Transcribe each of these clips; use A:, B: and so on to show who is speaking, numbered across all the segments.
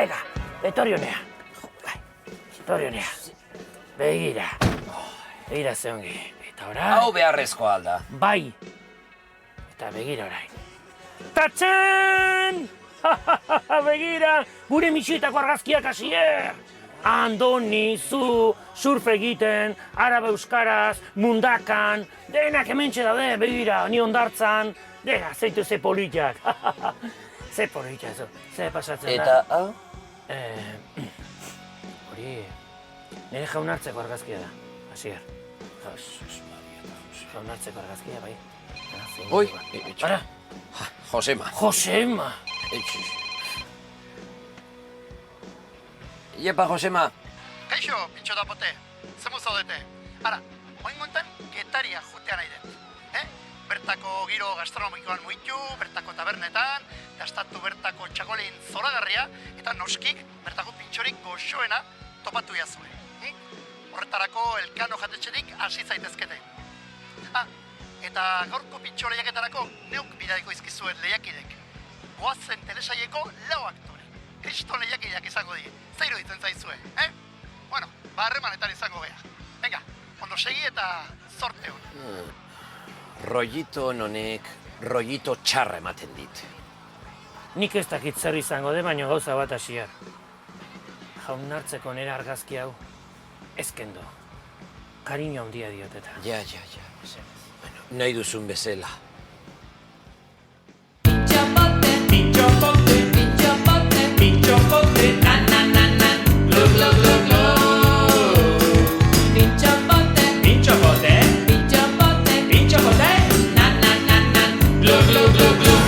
A: Ega, etorri honea. Etorri honea. Begira. Begira ze ongi. Eta orain...
B: Hau beharrezkoa alda.
A: Bai. Eta begira orain. Tatxan! Begira, gure misietako argazkiak hasier! Andoni, zu, surf egiten, arabe euskaraz, mundakan, denak hementxe daude, begira, ni hondartzan, dena, zeitu ze politak. Ze politak, ze pasatzen da.
B: Eta, hau?
A: Hori, nire jaunartzeko argazkia da, hasier. Jaunartzeko argazkia, bai.
B: Oi,
A: Ara,
B: Josema.
A: Josema!
B: Iepa, Josema.
C: Kaixo, pintxo da pote, zemu zaudete. Ara, oin gontan Getaria jotea nahi dut. Bertako giro gastronomikoan muitu, bertako tabernetan, gastatu bertako txakolin zoragarria, eta noskik bertako pintxorik goxoena topatu jazue. Horretarako Elkano jatetxerik hasi zaitezkete. Eta gaurko pintxo lehiaketarako neuk bidaiko izkizuet lehiakidek. Goazen telesaieko lau aktore. Kriston lehiakideak izango die. Zairu ditzen zaizue, Bueno, harremanetan izango gea. Venga, ondo segi eta zorte hon.
B: Rollito honek, rollito txarra ematen dit.
A: Nik ez dakit zer izango de, baina gauza bat hasier. Jaunartzeko nire argazki hau, ezkendo. Kariño handia dioteta.
B: Ja. Bueno, nahi duzun bezala.
D: Pinchopote, na na na na, glu glu glu glu. Pinchopote, na na na na, glu glu glu glu.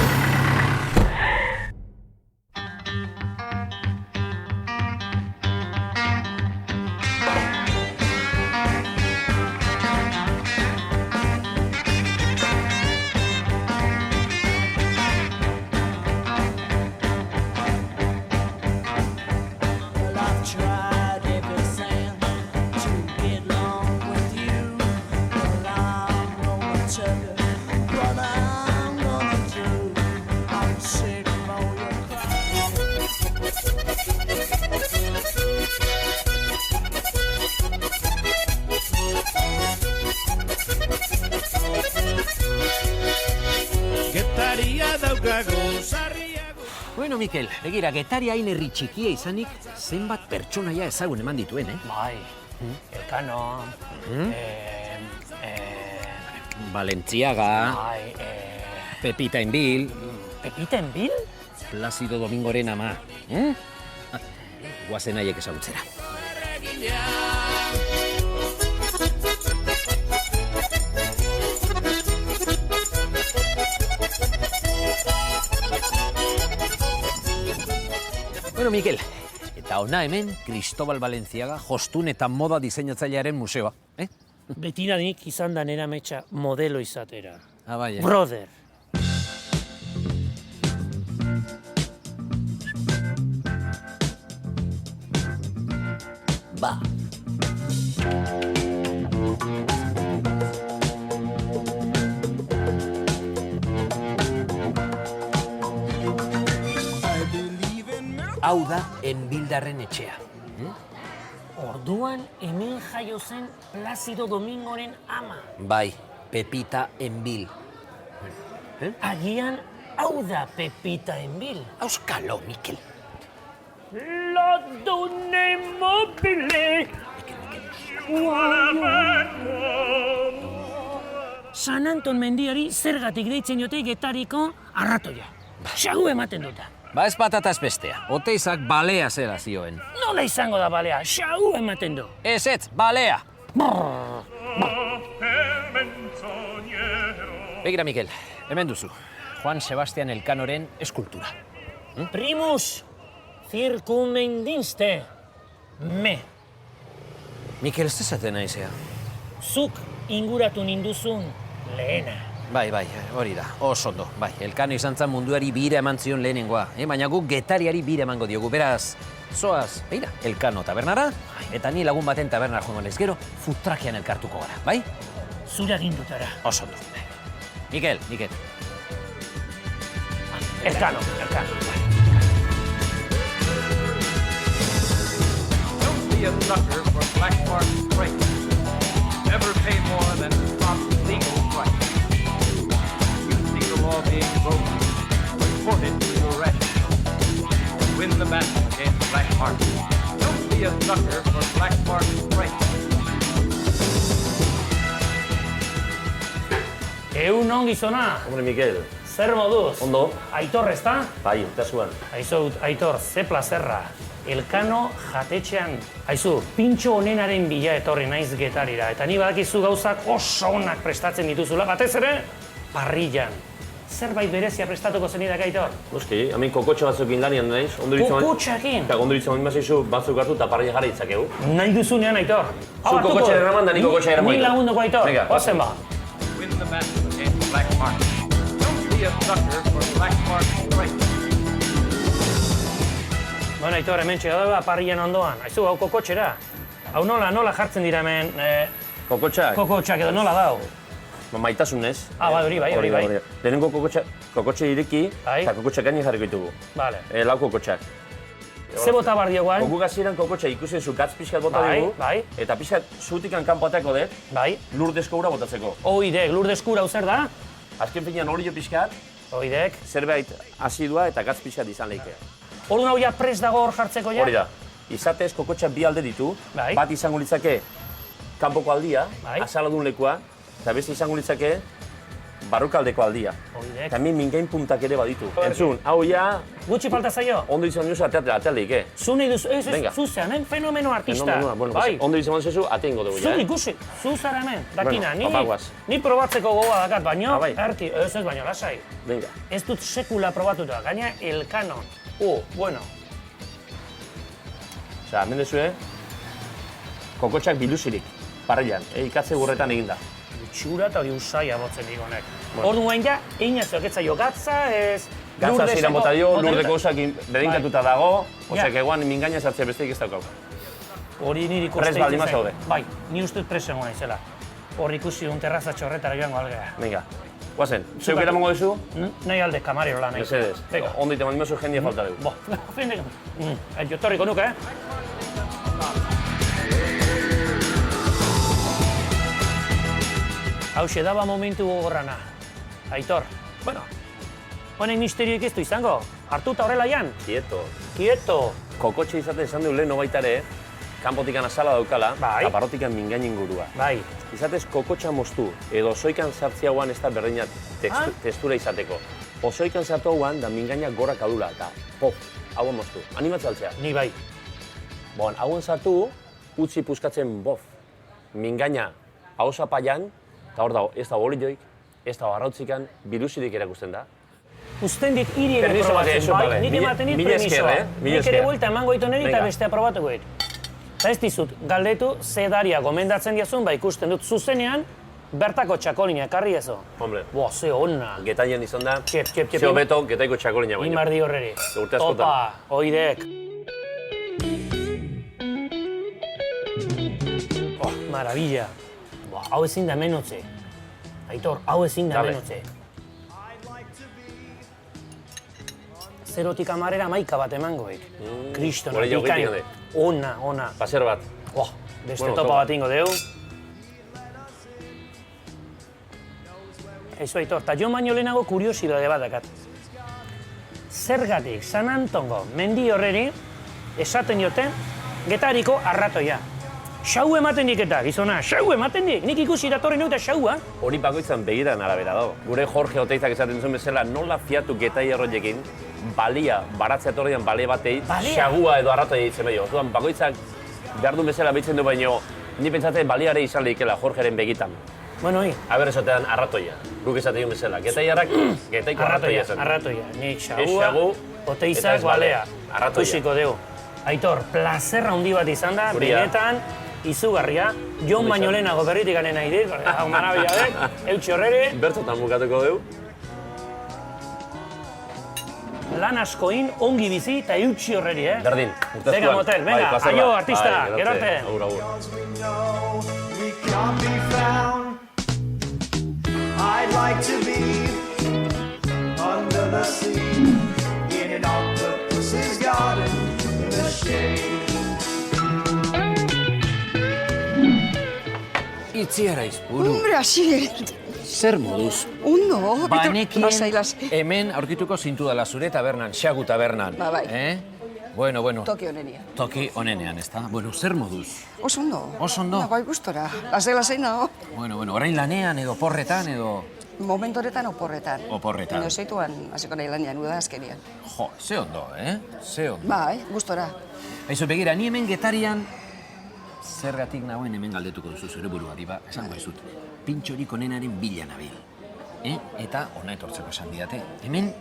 B: Bueno, Mikel, begira, Getaria hain herri txikia izanik, zenbat pertsonaia ezagun eman dituen,
A: Bai, Elkano,
B: Valentziaga,
A: bai,
B: Pepita Enbil,
A: Pepita Enbil?
B: Placido Domingoren ama. Guazen haiek ezagutzera. Bueno, Mikel, eta ona hemen Cristobal Valentziaga jostun eta moda diseinatzailearen museoa,
A: Betiranik izan da nera metxa modelo izatera.
B: Bai,
A: Brother.
B: Ba. Hau da Enbildarren etxea.
A: Orduan hemen jaio zen Placido Domingoren ama.
B: Bai, Pepita Enbil.
A: Agian hau da Pepita Enbil.
B: Auskalo, Mikel.
A: La donna immobile. San Anton mendiari zergatik deitzen jote Getariko arratoia. Xagu ematen duta.
B: Ba ez patataz bestea, Oteizak balea zera zioen.
A: Nola izango da balea, xagu ematen du.
B: Ez, balea! Begira, Mikel, hemen duzu. Juan Sebastian Elkanoren eskultura.
A: Primus circumendinste me.
B: Mikel, ez dezaten naizea.
A: Zuk inguratu ninduzun lehena.
B: Bai, hori da, oso ondo. Bai, Elkano izan zen munduari bira eman zion lehenengoa. Baina guk Getariari bira emango diogu, beraz, zoaz, beira, Elkano tabernara, eta ni lagun baten tabernara joango naiz gero, futrakean elkartuko gara, bai?
A: Zure agindutara.
B: Oso ondo. Mikel.
A: Elkano.
E: be a sucker for black mark straight. Never pay more than top legal price. You see the law being broken, report it to your register. Win the battle against black market. Don't be a sucker for black mark straight.
A: Egun gizona,
F: Hombre, Mikel,
A: zer moduz?
F: ondo?
A: Aitor, ezta?
F: Bai, kasuan.
A: Aizu, Aitor, ze plazerra. Elkano jatetxean. Aizu, pintxo honenaren bila etorri naiz Getarira. Eta ni badakizu gauzak oso onak prestatzen dituzula, batez ere, parrillan. Zerbait berezia prestatuko zenidak, Aitor?
F: Noski, hemen kokotxe batzukin lanian naiz.
A: Kokotxeakin?
F: Eta ondo ditzen mazaizu batzuk hartu eta parrilla jarri ditzakegu.
A: Nahi duzunean, Aitor.
F: Zu kokotxe eraman da ni kokotxe eraman.
A: Ni lagunduko, Aitor.
F: Venga,
A: Ozen ba.
E: Win the battle against black market. Don't be a sucker for black mark straight.
A: Bueno, Aitor, hemen txega parrillan ondoan. Aizu, hau kokotxera. Hau nola jartzen dira hemen
F: Kokotxak?
A: kokotxak edo nola dau?
F: Maitasunez.
A: Hori bai.
F: Lehenengo kokotxe ireki
A: Bai.
F: eta kokotxe gaini jarriko ditugu.
A: Vale.
F: Lau kokotxak.
A: Ze bota bar dioguan?
F: Koku gazieran kokotxe ikusi zu gatz pixkat bota
A: Bai,
F: dugu.
A: bai.
F: Eta pixkat zutikan kanpo atako dut,
A: Bai.
F: lurdezko ura botatzeko.
A: Oidek, lurdeskura hau zer da?
F: Azken finean olio pixkat,
A: Oidek.
F: zerbait asidua eta gatz pixkat izan leike.
A: Orduan hau ja prest dago hor jartzeko ja?
F: Hori da. Izatez kokotxak bi alde ditu,
A: Bai.
F: bat izango litzake kanpoko aldia,
A: Bai.
F: azaladun lekua, eta beste izango litzake barrukaldeko aldia.
A: Oidek.
F: Eta hemen mingain puntak ere baditu. Entzun, hau ja,
A: Gutxi falta zaio?
F: ondo izan duzu atealik,
A: Zu nahi duzu,
F: Venga.
A: zu zean, fenomeno artista.
F: Fenomenua, bueno,
A: Bai.
F: ondo izan duzu ateingo dugu,
A: Zuk ikusi, zu zara hemen, dakina,
F: Bueno, papaguaz.
A: ni probatzeko gogoa dakat, baino,
F: Bai.
A: erki, ez baino, lasai.
F: Venga.
A: Ez dut sekula probatuta, gaina Elkanon. Bueno,
F: Osea, hemen duzue, kokotxak biluzirik, parrillan, ikatze gurretan eginda.
A: itxura eta hori usaia botzen digonek. Orduan ja, einazoak ez zaio gatza, ez...
F: Gatza
A: lurdezeko-
F: ziren bota dio,
A: bota
F: lurdeko osak bedinkatuta dago,
A: Ja.
F: osea, eguan mingaina sartzea besteik ez daukau.
A: Hori niri
F: Prest
A: koste
F: baldin
A: egiten
F: bazaude.
A: zait. Bai, ni uste dut presen gona izela. Hor ikusi duen terrazatxo horretara joango algea.
F: Venga, guazen, zeuk eramango duzu?
A: Nahi alde kamarero lan nahi.
F: Mesedez,
A: Venga.
F: ondo ite mandimazu jendia falta dugu.
A: Bo, fendek. Jo torriko nuke, Hauxe daba momentu gogorrana. Aitor, bueno, honek misterioik ez du izango. Hartuta horrela jan,
F: Kieto. Kokotxe izaten esan du lehen baitare, kanpotikan azala daukala,
A: Bai.
F: eta barrotikan mingain ingurua.
A: bai.
F: Izatez kokotxa moztu, edo osoikan sartziagoan ez da berdina testura izateko. Osoikan sartu hauan, da mingaina gora kadula, eta pop, hauen moztu. Animatzaltzea.
A: Ni bai.
F: Bon, hauen sartu, utzi puskatzen bof. Mingaina hau zapaian, eta hor dago, ez da bolioik, ez da arrautzikan, biluzirik erakusten da.
A: Usten dit hiri ere
F: Permiso bat,
A: probatzen,
F: eso,
A: bai,
F: vale.
A: nik ematen dit
F: Mila esker,
A: permisoa.
F: mila
A: Nik ere
F: esker.
A: buelta emango ditu niri eta
F: Venga.
A: bestea probatuko dit. Eta ez dizut, galdetu ze daria gomendatzen diazun, ba ikusten dut zuzenean, bertako txakolina ekarri ezo.
F: Hombre,
A: Boa, ze hona.
F: Getaian izan da,
A: Txep,
F: ze hobeto getaiko txakolina baino.
A: Imardi horreri.
F: Urte askotan.
A: Opa, oidek. Oh, maravilla. Boa, hau ezin da hemen utzi. Aitor, hau ezin da hemen
F: Gabe.
A: utzi. Zerotik amarera maika bat emangoik. Kristona,
F: hori jau
A: bikain.
F: egiten
A: Ona.
F: Paser bat.
A: Oh, beste
F: Bueno,
A: topa
F: topa.
A: bat ingo deu. Eizu Aitor, eta jo baino lehenago kuriosidade bat dakat. Zergatik San Antongo mendi horreri esaten dioten Getariko arratoia. Xau ematen dik eta, gizona, xau ematen dik. Nik ikusi datorren eta xaua.
F: Hori bakoitzan begiran arabera dago. Gure Jorge Oteizak esaten zuen bezala, nola fiatu getai erroiekin, balia, baratzea etorrian bale batei,
A: Balia?
F: xagua edo arratoia ditzen behio. Orduan, bakoitzak behar duen bezala behitzen du baino, ni pentsatzen baliare izan lehikela Jorgeren begitan.
A: Bueno, hoi,
F: Aber esatean arratoia, guk esaten duen bezala. Getaiarrak, getaiko arratoia zen.
A: arratoia. Nik
F: Ez
A: xagua,
F: xagu, eta
A: Oteizak
F: ez balea.
A: balea.
F: Arratoia.
A: Ikusiko deu. Aitor, plazerra handi bat izan da,
F: Guria.
A: benetan, izugarria. Jon baino lehenago berritik ganen nahi dit, hau marabila dek, eutxi horreri,
F: Bertotan bukatuko dugu.
A: lan askoin, ongi bizi eta eutxi horreri,
F: Berdin, urtezkoan.
A: Venga, motel, venga,
F: plazer
A: aio,
F: bat.
A: artista,
F: Bai,
A: gero arte.
F: Agur, agur.
G: We know we can't be found. I'd like to be under the sea in an octopus's garden in the shade.
B: Itziara izburu.
H: Hombre, Asier.
B: Zer moduz?
H: Ondo,
B: Banekien
H: lasai.
B: hemen aurkituko zintu dela zure tabernan, Xagu tabernan.
H: Ba, bai.
B: Bueno.
H: Toki honenia.
B: Toki onenean, ezta? Bueno, zer moduz?
H: Oso ondo.
B: Oso ondo?
H: Bai gustora. Lasai nago.
B: Bueno, orain lanean edo porretan edo...
H: Momentu horretan oporretan.
B: Oporretan.
H: Baina zeituan, hasiko nahi lanean, uda azkenian.
B: Jo, ze ondo, Ze ondo.
H: Bai, gustora.
B: Aizu, begira, ni hemen Getarian zergatik nagoen hemen galdetuko duzu zure buruari, ba, esango dizut. Pintxorik onenaren bila nabil. Eta ona etortzeko esan didate. Hemen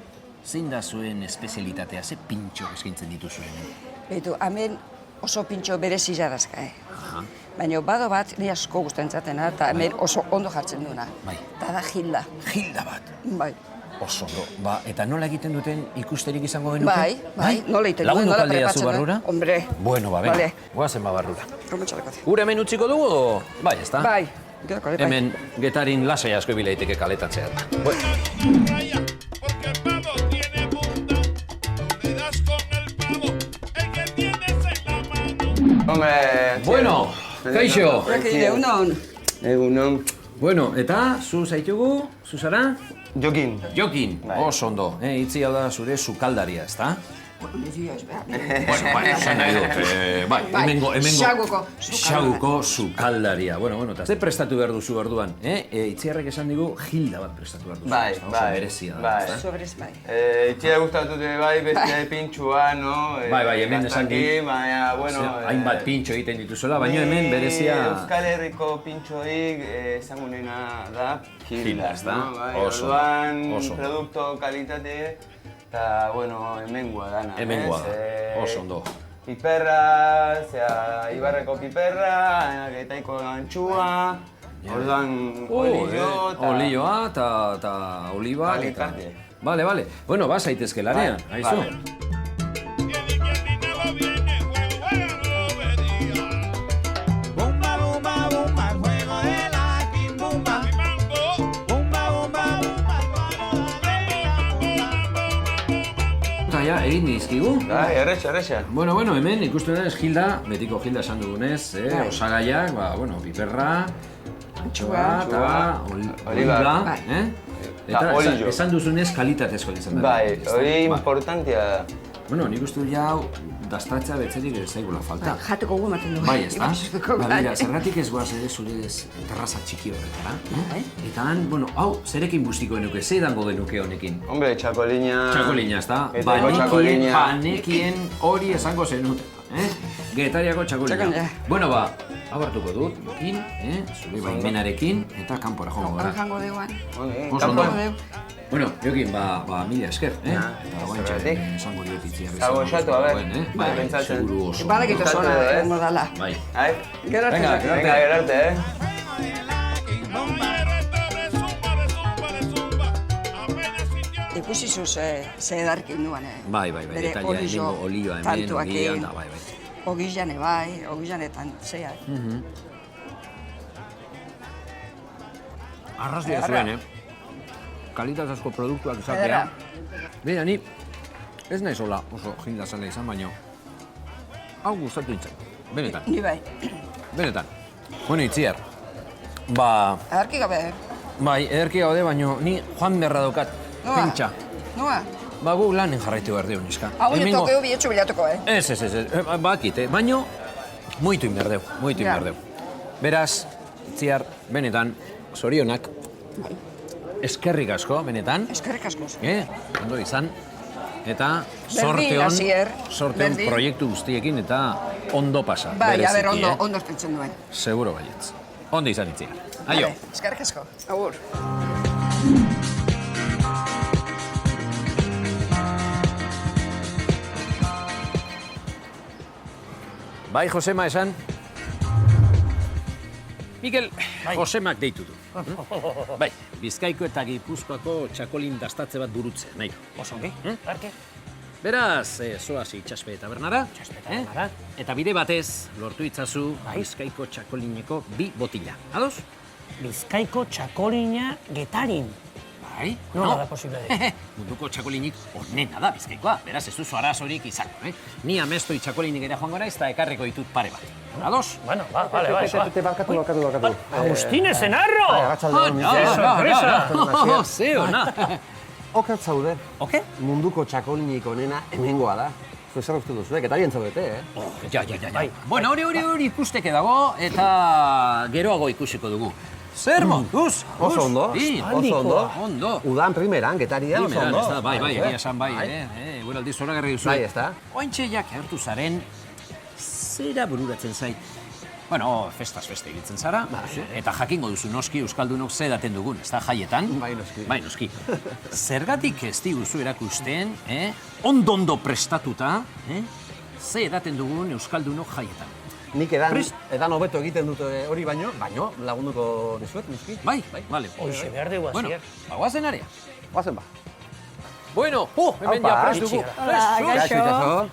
B: zein da zuen espezialitatea, ze pintxo eskaintzen dituzu hemen?
H: Beitu, hemen oso pintxo berezi jarazka, Baina bado bat, ni asko guztentzatena, eta hemen oso ondo jartzen duna.
B: Bai.
H: Eta da Gilda.
B: Gilda bat.
H: Bai.
B: Oso ondo. Ba, eta nola egiten duten ikusterik izango genuke?
H: Bai, nola egiten duen,
B: Lagundu
H: nola
B: kaldea zu
H: prepatzen duen.
B: barrura?
H: Hombre.
B: Bueno, ba, venga,
H: Vale.
B: goazen ba barrura.
H: Rometxaleko.
B: Gure hemen utziko dugu, edo? Bai, ezta?
H: Bai. Geroko, bai.
B: Hemen Getarin lasai asko bilaiteke kaletatzea.
I: Porque el pavo tiene punta, le das con el pavo, el que tienes en la mano.
J: Hombre,
B: Bueno, kaixo!
J: Egunon.
B: Bueno, eta zu zaitugu, zu zara?
J: Jokin.
B: Jokin, oso ondo. Itzi hau da zure sukaldaria, ezta? Bueno, esan nahi dut. Bai, hemengo... Xaguko sukaldaria. Bueno, eta ze prestatu behar duzu orduan? Itziarrek esan digu Gilda bat prestatu behar duzu.
J: Bai,
B: Oso berezia da, ezta?
H: Sobrez, bai.
J: Itxia gustatute bai, beste pintxua, no?
B: Bai, hemen esan di.
J: Baina, bueno...
B: Hainbat pintxo egiten dituzuela, baina hemen berezia...
J: Euskal Herriko pintxoik esango nena da
B: Gilda, ezta? Oso,
J: orduan,
B: oso.
J: produkto kalitate, eta, bueno, hemengoa dana.
B: Hemengoa da, oso ondo.
J: Piperra, Ibarreko piperra, Getaiko antxua, orduan olio eta...
B: Olioa eta oliba.
J: Kalitate.
B: Vale. Bueno, ba zaitezke lanean, aizu.
I: Bumba, bumba, bumba, el juego de la quimbumba. Bumba, bumba, bumba,
B: Eta ja, egin dizkigu.
J: Bai, errexa.
B: Bueno, hemen ikusten da Gilda, betiko Gilda esan dugunez, osagaiak, piperra, antxoa eta oliba, Eta esan duzunez kalitatezko izan da.
J: Bai, hori importantia da.
B: Bueno, nik uste du jau dastatza betzerik ez zaigula falta.
H: Jateko gu ematen du.
B: Bai, ezta? Mira, zergatik ez goaz ere zure terraza txiki horretara. Eta han, bueno, hau, zerekin bustiko genuke, ze dango genuke honekin?
J: Hombre, txakolina...
B: Txakolina, ezta?
J: Getaiko txakolina.
B: Banekien hori esango zenut. Getariako txakolina. Bueno, ba, hau hartuko dut, ekin, zure baimenarekin, eta kanpora joango gara.
H: Jango deuan.
B: Oso ondo. Bueno, Jokin, ba, mila esker, Eta guantxe, esango diot itziar.
J: Zagoxatu, a ber.
B: Bai,
J: pentsatzen.
B: seguru oso.
H: Badakit oso ona, egongo dala.
B: Bai.
J: Ai,
H: Gerarte.
J: venga, gerarte,
H: Ikusi zu ze edarkin duan,
B: Bai,
H: Bere
B: eta ja, hemengo olioa hemen,
H: tantuakin.
B: ogian da, bai.
H: Ogillane bai, ogillanetan, zea.
B: Arrazia zuen, Kalitatezko produktuak izatea.
H: Ederra.
B: Bera, ni ez nahi sola oso Gilda zela izan, baino hau gustatu nintzen, benetan.
H: Ni bai.
B: Benetan. Bueno, Itziar, ba...
H: Edarki gabe,
B: Bai, ederki gaude, baino ni joan beharra daukat.
H: Noa?
B: Pentsa.
H: Noa?
B: Ba, gu lanen jarraitu behar deu, neska.
H: Hau tokeu bihetxu bilatuko,
B: Ez, bakit, baino muitu inberdeu,
H: Ja.
B: Beraz, Itziar, benetan, zorionak, eskerrik asko, benetan,
H: Eskerrik asko.
B: ondo izan, eta
H: Berdin, Asier,
B: sorteon
H: berdin.
B: proiektu guztiekin eta ondo pasa,
H: Bai, a ber,
B: bereziki,
H: ondo estitzen duen.
B: Seguro baietz. Ondo izan, Itziar. Aio.
H: Vale, eskerrik asko. Agur.
B: Bai, Josema esan. Mikel, Josemak deitu du. Bai, Bizkaiko eta Gipuzkoako txakolin dastatze bat burutzea, nahi.
A: Osongi, arke?
B: Beraz, zoaz itxaspe tabernara.
A: tabernara.
B: Eta bide batez, lortu itzazu Bizkaiko txakolineko 2 botila. Ados?
A: Bizkaiko txakolina Getarin.
B: Bai?
A: Nola da posible?
B: Munduko txakolinik onena da Bizkaikoa, beraz ez duzu arazorik izango, Ni amestoi txakolinik ere joango naiz eta ekarriko ditut pare bat. Ados?
A: Bueno, vale.
J: Barkatu.
A: Agustine Zenarro!
B: sorpresa! Ze ona!
J: Oker zaude.
B: Oke?
J: Munduko txakolinik onena hemengoa da. Zer uste duzu, getarien zaudete,
B: Ja. Bueno, hori ikusteke dago eta geroago ikusiko dugu. Zer moduz?
J: Oso ondo, oso ondo.
B: Ondo.
J: Udan primeran, getaria oso
B: Primeran,
J: ondo.
B: ez da, bai, egia esan bai, Gure aldiz zoragarri duzu.
J: Bai, ez da.
B: Ointxe jak agertu zaren, zera bururatzen zait. Bueno, festaz feste egiten zara, eta jakingo duzu noski Euskaldunok ze edaten dugun, ez da, jaietan?
J: Bai, noski.
B: Bai, noski. Zergatik ez diguzu erakusten, ondo prestatuta, ze edaten dugun Euskaldunok jaietan?
J: Nik edan hobeto egiten dut hori baino lagunduko dizuet, noski.
B: Bai, bale.
A: Hoxe, behar dugu
B: Bueno,
A: azier.
B: guazen area.
J: Guazen ba.
B: Bueno, hemen ja prest dugu.
J: Gaixo.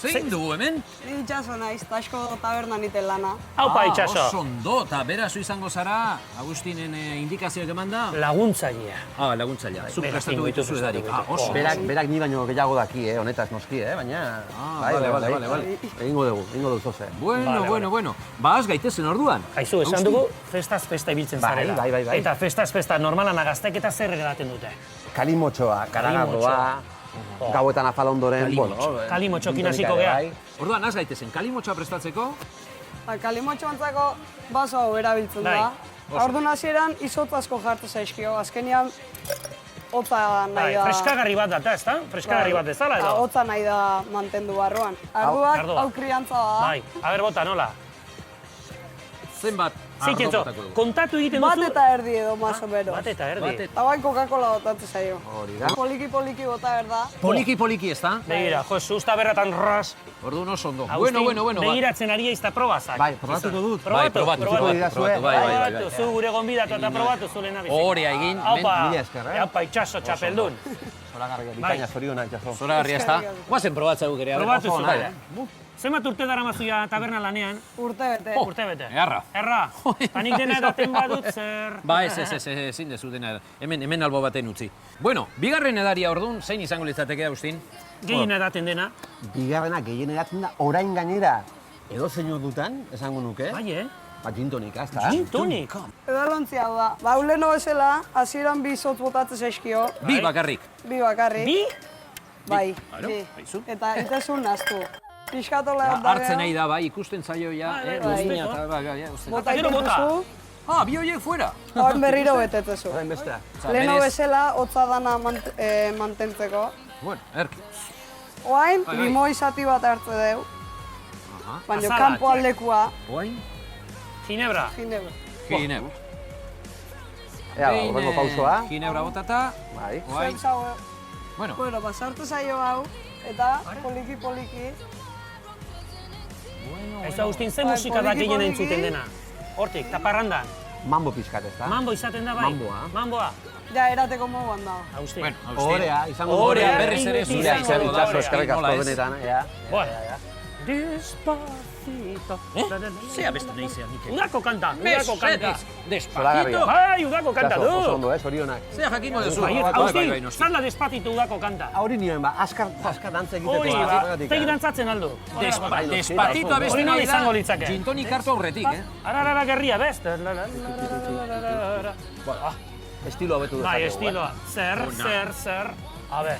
B: Zein dugu hemen?
K: Itxaso naiz, tasko tabernan iten lana.
A: Aupa, itxaso.
B: Oso ondo, eta berazu izango zara, Agustinen indikazioak eman da?
A: Laguntzailea.
B: Laguntzailea. Zuk
A: Berak
B: prestatu
A: ingo
B: dituzu
A: ditu
B: edarik.
A: prestatu
B: Oso.
J: Berak ni baino gehiago daki, honetaz noski, baina...
B: Vale.
J: Egingo dugu zoze.
B: Bueno. Ba, az gaitezen orduan.
A: Aizu, esan dugu, festaz festa ibiltzen zarela.
J: Bai.
A: Eta festaz festa normalan agaztek eta zer edaten dute.
J: Kalimotxoa, karagarroa, gauetan afal ondoren,
A: Kalimotxokin hasiko gea.
B: Orduan, az gaitezen, kalimotxoa prestatzeko?
K: Kalimotxo antzako baso hau erabiltzen da. Orduan hasieran izotz asko jartu zaizkio, azkenean hotza nahi da.
A: Freskagarri bat da, ez da? Freskagarri bat bezala edo?
K: Hotza nahi da mantendu barruan. Arduak hau kriantza da.
A: Bai, aber bota, nola?
B: Zenbat
A: Zikentzo,
B: ardo botako dugu?
A: kontatu egiten duzu...
K: Bat eta erdi edo, más o menos.
A: Bat eta erdi.
K: Eta bain Coca-Cola botatzen zaio.
J: Hori da.
K: Poliki bota erda.
B: Poliki, ez da?
A: Begira, jo, usta berratan ras.
B: Orduan oso ondo.
A: Agustin,
B: Bueno.
A: begiratzen ari izta probazak.
J: Bai, probatuko dut.
A: Probatu.
B: Bai.
A: Zu gure gonbidatu eta probatu zure nabizik.
B: Horea egin,
J: Mila esker,
A: Aupa, itxaso, txapeldun.
J: Zoragarria, bikaina zorionak, jaso.
B: zoragarria ez da? Guazen probatza guk ere.
A: Probatu zu.
J: nahi,
A: Zenbat urte dara mazuia taberna lanean?
K: Urte bete.
A: Urte bete.
B: Erra.
A: Panik dena edaten badut zer...
B: Ba, ezin dezu dena. Hemen albo baten utzi. Bueno, bigarren edaria orduan, zein izango litzateke, Agustin?
A: Gehien edaten dena.
J: Bigarrena gehien eratzen da, orain gainera, edo zein ordutan, esango nuke.
A: Bai,
J: Ba, gin tonika, ez da?
A: Gin tonik.
K: Edalontzia hau da. Ba, uleno bezala, hasieran bi izotz botatzen zaizkio.
B: Bi bakarrik.
K: Bi bakarrik.
A: Bi?
K: Bai,
B: Claro,
K: bi.
B: aizu.
K: Eta itezun naztu. Piskatola
B: Hartzen nahi da, bai, ikusten zaio ja. Buztina eta,
K: Bota
A: Gero bota.
K: itezuzu,
B: bi horiek fuera.
K: hauen berriro betetzezu.
J: Orain bestea.
K: Leno bezala, hotza dana mantentzeko.
B: Bueno, erki.
K: Oain,
B: Bai.
K: limoi zati bat hartze deu. Baina
A: Azala,
K: kanpo aldekua,
B: Oain,
A: Ginebra.
K: ginebra.
B: ginebra.
J: Ea, horrengo pausoa.
B: Ginebra botata,
J: Bai.
B: oain. Bueno,
K: Bueno, basartu zaio hau, eta poliki.
A: Ez Agustin, ze
K: Bai,
A: musika da
K: poliki,
A: gehien
K: poliki.
A: entzuten dena? Hortik, taparrandan.
J: Mambo pizkat, ez da?
A: Mambo izaten da bai?
J: Mamboa.
A: Mamboa.
K: Ja, erateko moduan da.
A: Agustin.
B: bueno, Agustin.
J: Orea, izango du.
A: Orea,
B: berriz ere
A: beti
B: zurea
A: izango
B: izango
A: da,
B: da.
J: Itxaso, eskerrik asko
B: Nola ez?
J: benetan, ea.
A: Bueno. Despacito.
B: Zea beste naizea, Mikel.
A: Udako kanta, udako kanta.
B: Despacito.
A: Bai, udako kanta
J: Itxaso, oso
A: du.
J: ondo, zorionak.
B: Zea jakingo duzu.
A: Bai,
B: Bai,
A: Agustin,
B: noski.
A: zala despacito udako kanta.
J: Hori nioen, ba, askar dantza egiteko.
A: Hori, ba, tegi dantzatzen aldo.
B: Despacito abesti
A: Hori nola
B: nahi
A: izango
B: da,
A: litzake?
B: gintonik hartu aurretik,
A: Ararara gerria, best.
J: Estilo hobetu dezakegu.
A: Bai, estiloa. Zer. A ber.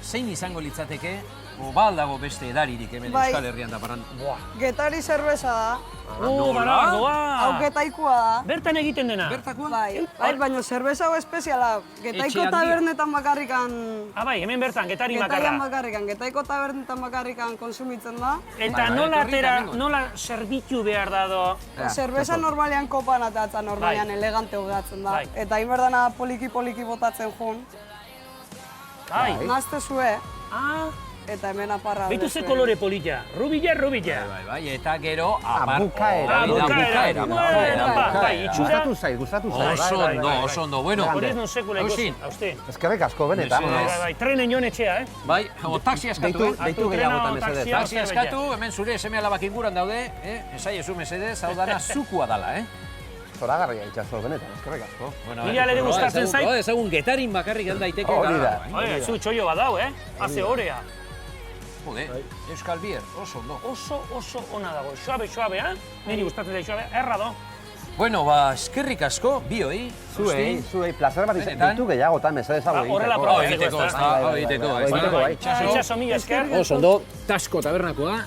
B: Zein izango litzateke, o baldago beste edaririk hemen
K: Bai.
B: Euskal Herrian da paran.
K: Getari zerbeza da,
A: Baragoa.
K: hau getaikoa da.
A: Bertan egiten dena.
B: Bertakoa?
K: Bai, baina zerbeza hau espeziala. Getaiko
B: Etxe handia.
K: tabernetan bakarrikan...
A: Bai, hemen bertan, getari
K: Getarian
A: makarra.
K: bakarrikan, getaiko tabernetan bakarrikan konsumitzen da.
A: Eta
B: Bai,
A: nola
B: etorri
A: atera,
B: hemengo.
A: nola servitu behar dado.
K: Zerbeza normalean kopan atatzen, normalean elegante hogatzen da.
A: Bai.
K: Eta inberdana poliki botatzen jun.
A: Bai.
K: Nazte zue,
A: Ah,
K: eta hemen aparra.
A: baitu ze kolore polita. Rubila.
B: Bai, eta gero,
J: bukaera.
A: Bukaera. Bai, itxura.
J: Gustatu zait.
B: Oso ondo, bueno.
A: Hori ez non sekula ikusi.
B: Agustin.
A: Agustin.
J: Eskerrik asko, benetan.
A: Bai, trenen joan etxea,
B: Bai, o taxi askatu,
J: Deitu gehiagotan mesedez.
A: taxia.
B: Taxi askatu, hemen zure seme alabak inguran daude, esaiezu mesedez, hau dana zukua dala,
J: zoragarria itxaso, benetan, eskerrik asko.
A: Mila ere gustatzen zait.
B: Ezagun getarin bakarrik hel daiteke.
J: Hori da.
A: Oye, zu txoio bat dau, Haze orea.
B: Jode, Euskal Bier, oso ondo.
A: Oso ona dago. Suabe, Niri gustatzen zait suabe, erra do.
B: Bueno, ba, eskerrik asko, bioi.
J: Zuei, placer bat ditu gehiago eta mesedez hau egiteko.
A: Horrela probatzeko, ez da?
B: Hau egiteko,
J: bai.
A: Itxaso mila esker.
B: Oso ondo, Tasko tabernakoa,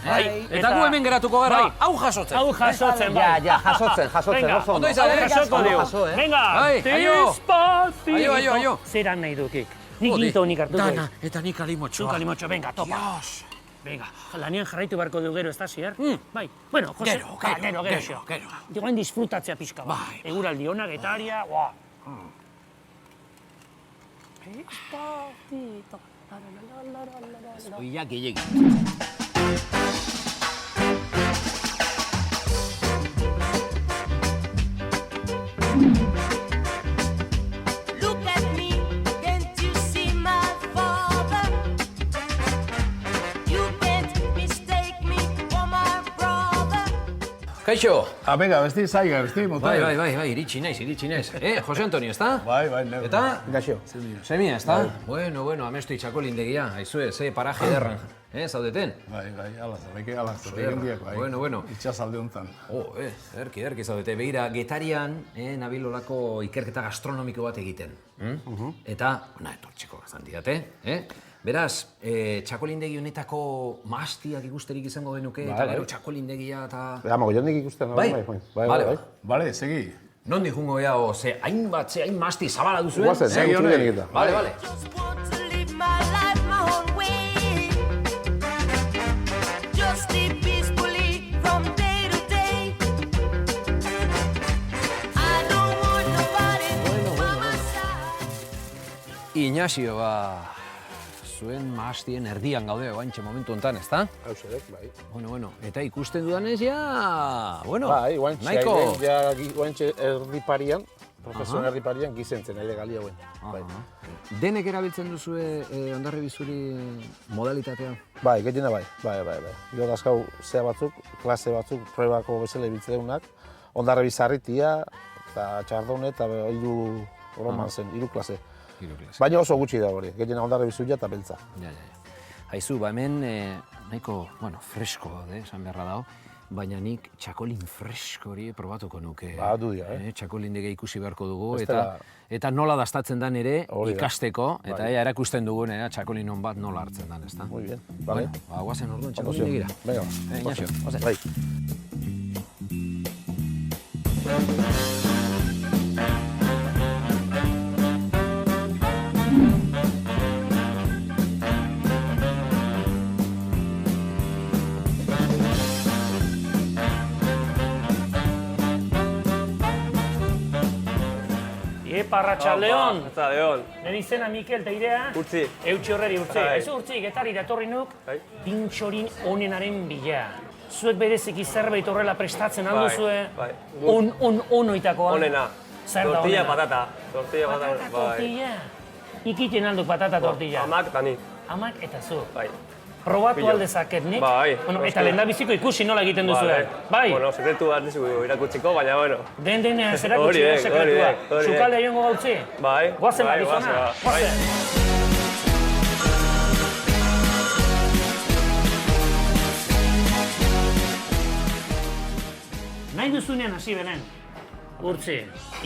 B: Eta gu hemen geratuko gara, hau jasotzen.
A: Hau jasotzen, bai.
J: Ja, jasotzen, oso ondo.
B: Ondo izan,
A: Jasoko diu. Venga,
B: aio.
A: despacito.
B: Aio.
A: Zeran nahi dukik. Nik gintonik hartuko.
B: Dana, eta nik kalimotxoa.
A: Kalimotxo, venga, topa. Venga, lanian jarraitu beharko dugu gero, ez da, Sier? Bai. Bueno, Jose, gero. Digoen disfrutatzea pixka bat. Eguraldi ona, getaria, guau. Despacito.
B: Oia gehiagin.
D: Look at me, can't you see my father? You can't mistake me for my brother.
B: Kaixo.
L: Venga, besti zaiga, besti motor.
B: Bai, iritsi naiz. Jose Antonio, ezta?
L: Bai,
B: Eta?
J: Gaixo.
B: Semia, ezta? Bueno, amestu txakolindegia, aizue, ze paraje derran. Zaudeten?
L: Bai, alaz, egindiak, bai.
B: Bueno.
L: Itxasalde honetan.
B: Erki zaudete. Begira, Getarian, nabilolako ikerketa gastronomiko bat egiten. Eta, etortxeko gaztan didate, Beraz, txakolindegi honetako mahastiak ikusterik izango genuke, eta gero txakolindegia eta...
J: Mogoiondik ikusten, bai.
L: Bale, segi.
B: Nondi jungo gehiago, ze hain mahasti zabala duzuen?
J: Guazen,
L: segi honek.
J: eta.
B: Bale.
D: Just want to live my life my own way. Just live peacefully from day to day. I don't want nobody by my side.
B: Ignacio, zuen mahastien erdian gaude oaintxe momentu honetan, ezta?
J: Hausedek, bai.
B: Bueno, eta ikusten dudanez ja...
J: Bai,
B: nahiko.
J: guantxe erdiparian, profesioan erdiparian gizentzen, ilegali hauen.
B: Denek erabiltzen duzue ondarri bizuri modalitatea?
J: Bai, gehiena bai. Gero dazkau zea batzuk, klase batzuk, probako bezala ibiltzeunak, ondarri bizarritia, eta txardone, eta hiru roman zen, hiru klase. Baina oso gutxi da hori, gehiena ondarri bizuia eta beltza.
B: Ja. Haizu, hemen nahiko, fresko daude, esan beharra dago, baina nik txakolin fresko hori probatuko nuke.
J: Du dira,
B: Txakolindege ikusi beharko dugu, eta nola dastatzen dan ere ikasteko, eta erakusten dugun, txakolin hon bat nola hartzen dan, ezta?
J: Muy bien, vale.
B: Guazen orduan txakolindegira.
J: Venga,
B: Ignacio, guazen.
J: Bai.
A: Arratxaldeon. Nire izena Mikel Teirea.
M: Urtzi.
A: Eutxi horreri urtzi. Ez urtzi, Getari datorri nuk, pintxorin onenaren bila. Zuek bereziki zerbait horrela prestatzen alduzue.
M: Bai.
A: Onoitakoa.
M: Onena.
A: Zer da
M: Tortilla
A: onena?
M: patata.
A: Patata tortilla. Ikiten alduk patata tortilla.
M: Amak eta ni.
A: Amak eta zu.
M: Bai.
A: Probatu aldezaket nik.
M: Bai.
A: Bueno, eta lehendabiziko ikusi nola egiten duzue. Bai.
M: Bueno, sekretu bat dizugu irakutsiko, baina bueno.
A: Den zerakutsi no sekretua. Sukalde joango gautzi?
M: Bai.
A: Guazen bat izona. Guazen. Nahi duzunean hasi beren. Urtzi,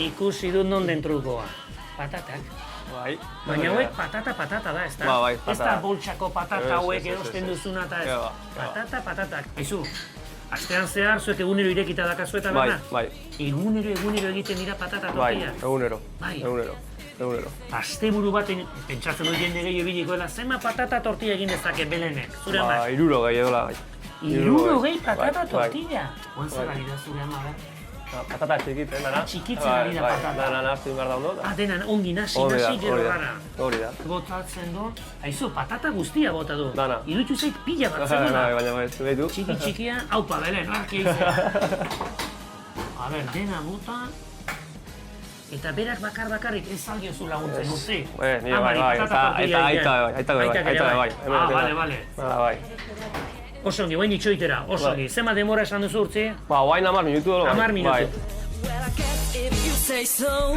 A: ikusi dut nonden trukoa. Patatak.
M: Bai.
A: Baina hauek patata da, ez da?
M: Bai,
A: ez da boltsako patata hauek erosten duzuna eta ez. Patatak. Aizu, astean zehar zuek egunero irekita dakazu eta bana?
M: Bai.
A: Egunero egiten dira patata tortilla?
M: Bai, egunero.
A: Asteburu baten pentsatzen dut jende gehiago ebilikoela, zema patata tortilla egin dezake Belenek, zure ama?
M: 60 edola, bai.
A: 60 patata tortilla? Oan zer ari da zure ama,
M: Patata txikitzen, dana.
A: Txikitzen ari da patata.
M: Dana nahaztu behar da ondo.
A: Denan ongi nasi gero gara.
M: Hori da.
A: Botatzen du. Aizu, patata guztia bota du.
M: Dana.
A: Iruditu zait pila bat zeguna.
M: Baina ez behitu.
A: Txikia, haupa Belen, arki izan. A ber, dena bota. Eta berak bakarrik ez aldiozu laguntzen, urtzi.
M: Nire bai. Aita bai.
A: Bale. Oso ongi, guain itxoitera, oso ongi. Zema demora esan duzu urtzi?
M: Guain 10 minutu dolo.
A: 10 minutu.
D: guess if you say so.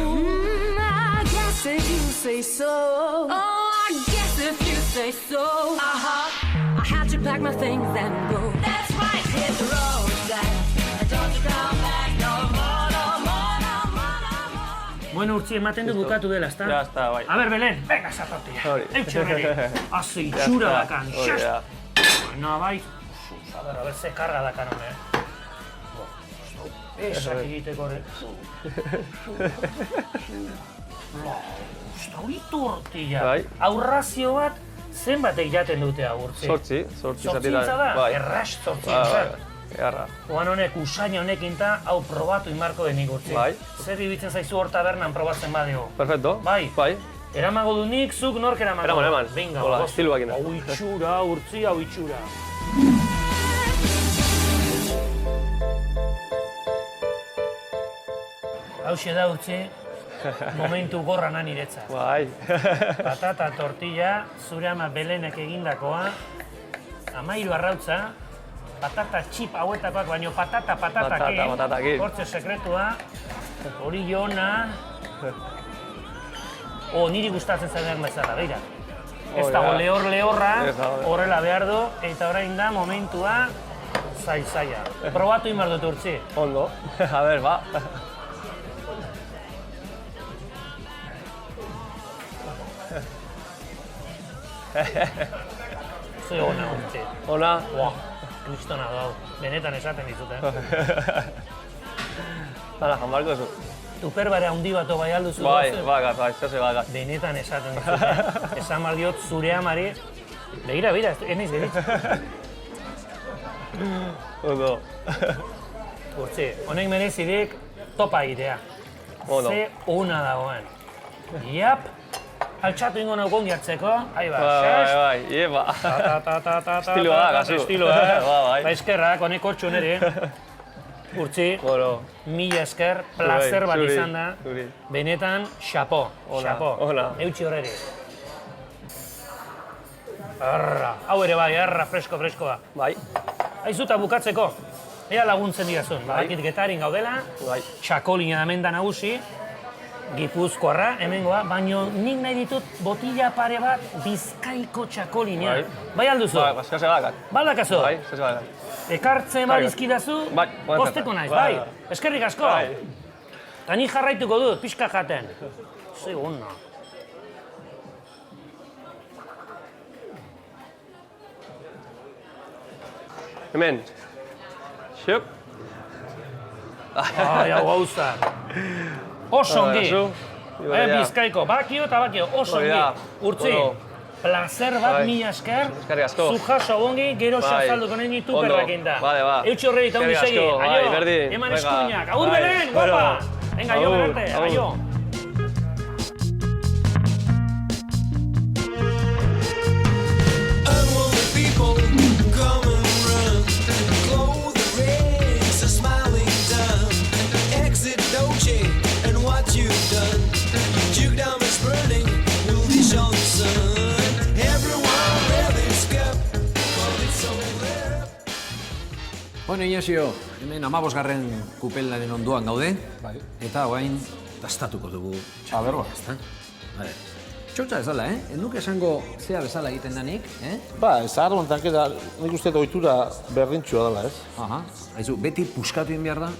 D: I guess if you say so. Oh, I guess if you say so. I had to pack my things and go. That's right, hit the road, Jack. Don't you come back no more, no more, no more, no more.
A: Bueno, Urtzi, ematen du bukatu dela, ezta?
M: Ya está, bai.
A: A ber, Belen, venga, esa tortilla.
M: Hori.
A: Eutxe horreri. Haze itxura dakan.
M: Hori da.
A: No, bai. A ber, ze karga dakan, hone. Esak egiteko horre. Usta, hori tortilla.
M: Bai.
A: Aurrazio bat, zenbatek jaten dute Urtzi?
M: Zortzi
A: Zortzintza da?
M: Bai.
A: Erras zortzintzat.
M: Egarra.
A: Oan honek, usaina honekin ta, hau probatu inmarko denik Urtzi.
M: Bai.
A: Zer iruditzen zaizu hor tabernan probatzen badeo?
M: Perfecto.
A: Bai.
M: Bai.
A: Eramago du nik, zuk nork eramago?
M: Eraman.
A: Venga,
M: Hola,
A: gozo.
M: estiloak ina.
A: Hau itxura, Urtzi, hau itxura. Hauxe da, Urtzi, momentu gorrana niretzat.
M: Bai.
A: Patata tortilla, zure ama Belenek egindakoa, 13 arrautza, patata txip hauetakoak, baino patatakin,
M: Patatakin.
A: hortze sekretua, hori jona, niri gustatzen zaidan bezala, beira. Ez dago lehorra, horrela behar du, eta orain da momentua zaizaia. Probatu imar dut Urtzi.
M: Ondo. A ver, ba.
A: Ze ona, Urtzi.
M: Ona.
A: Buah, kristona da hau. Benetan esaten dizut,
M: Hala, janbarko zu.
A: Tuperbare handi bat bai alduzu.
M: Bai, zase bagat.
A: Benetan esaten dizut, Esan maldiot zure amari. Begira, enaiz geritzen.
M: Ondo.
A: Urtzi, honek merezirik topa egitea.
M: Ondo.
A: Ze ona dagoen. Iap, altxatu ingo naukon jartzeko. Ahí ba,
M: Bai, ieba. Estiloa da, kasu.
A: Estiloa,
M: Bai.
A: Ba, eskerrak, honek hortxo nere. Urtzi, mila esker, placer bat izan da. Benetan, xapo, xapo. Eutxi horreri. Arra, hau ere bai, arra, freskoa.
M: Bai.
A: Aizuta bukatzeko, ea laguntzen diazun. Badakit Getarin gaudela, txakolina hemen da nagusi, Gipuzkoarra, hemengoa, baino nik nahi ditut botila pare bat Bizkaiko txakolina. Bai alduzu?
M: Bai, zase bagat.
A: Baldakazo?
M: Bai, zase bagat.
A: Ekartzen badizkidazu, posteko naiz, bai. Eskerrik asko. Eta ni jarraituko dut, pixka jaten. Ze ona.
M: Hemen. Xuk.
A: Ai, hau gauza. Oso ongi. Bizkaiko, bakio eta bakio, oso ongi. Urtzi, placer bat, mila esker.
M: Eskerrik asko.
A: Zu jaso ongi, gero xazalduko nahi nitu perrakin da.
M: Vale, ba.
A: Eutxo horreri eta ongi segi. Aio, eman eskuinak. Agur Belen, guapa. Venga, jo berarte, aio.
B: Bueno, Iñasio, hemen 15. kupelaren ondoan gaude, eta guain dastatuko dugu txaberroa, ezta? Txotxa ezala, Enduke esango zea bezala egiten danik,
J: Ba, ez ahar honetan, nik uste ohitura berdintxua dela, ez?
B: Aha, haizu, beti puskatu egin behar da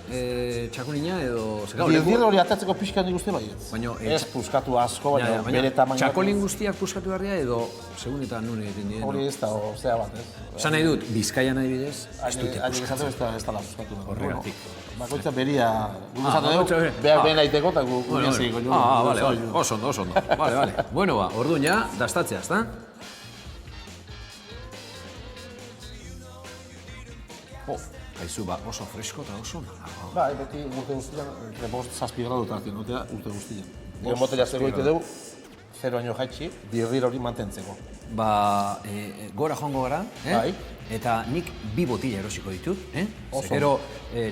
B: txakolina edo...
J: Dirdir hori atatzeko pixka nik uste bai, ez puskatu asko, baina bere tamaina...
B: Txakolin guztiak puskatu behar dira edo segun eta nun egiten dira?
J: Hori ez da, zea bat, ez?
B: Esan nahi dut, Bizkaian adibidez, ez dute puskatu.
J: Ez da puskatu.
B: Horregatik.
J: Bakoitza beria, guk esatu dugu, behar behin aiteko eta guk egin jo.
B: Bale, oso ondo. Bale. Bueno ba, orduan ja, dastatzea, ezta? Haizu, ba, oso fresko eta oso nago.
J: Ba, beti urte guztian, entre 5-6 gradu tartien, urte guztian. Gero botella zego egite dugu, 0 aino jaitsi, dirrir hori mantentzeko.
B: Ba, gora joango gara, eta nik 2 botila erosiko ditut, Gero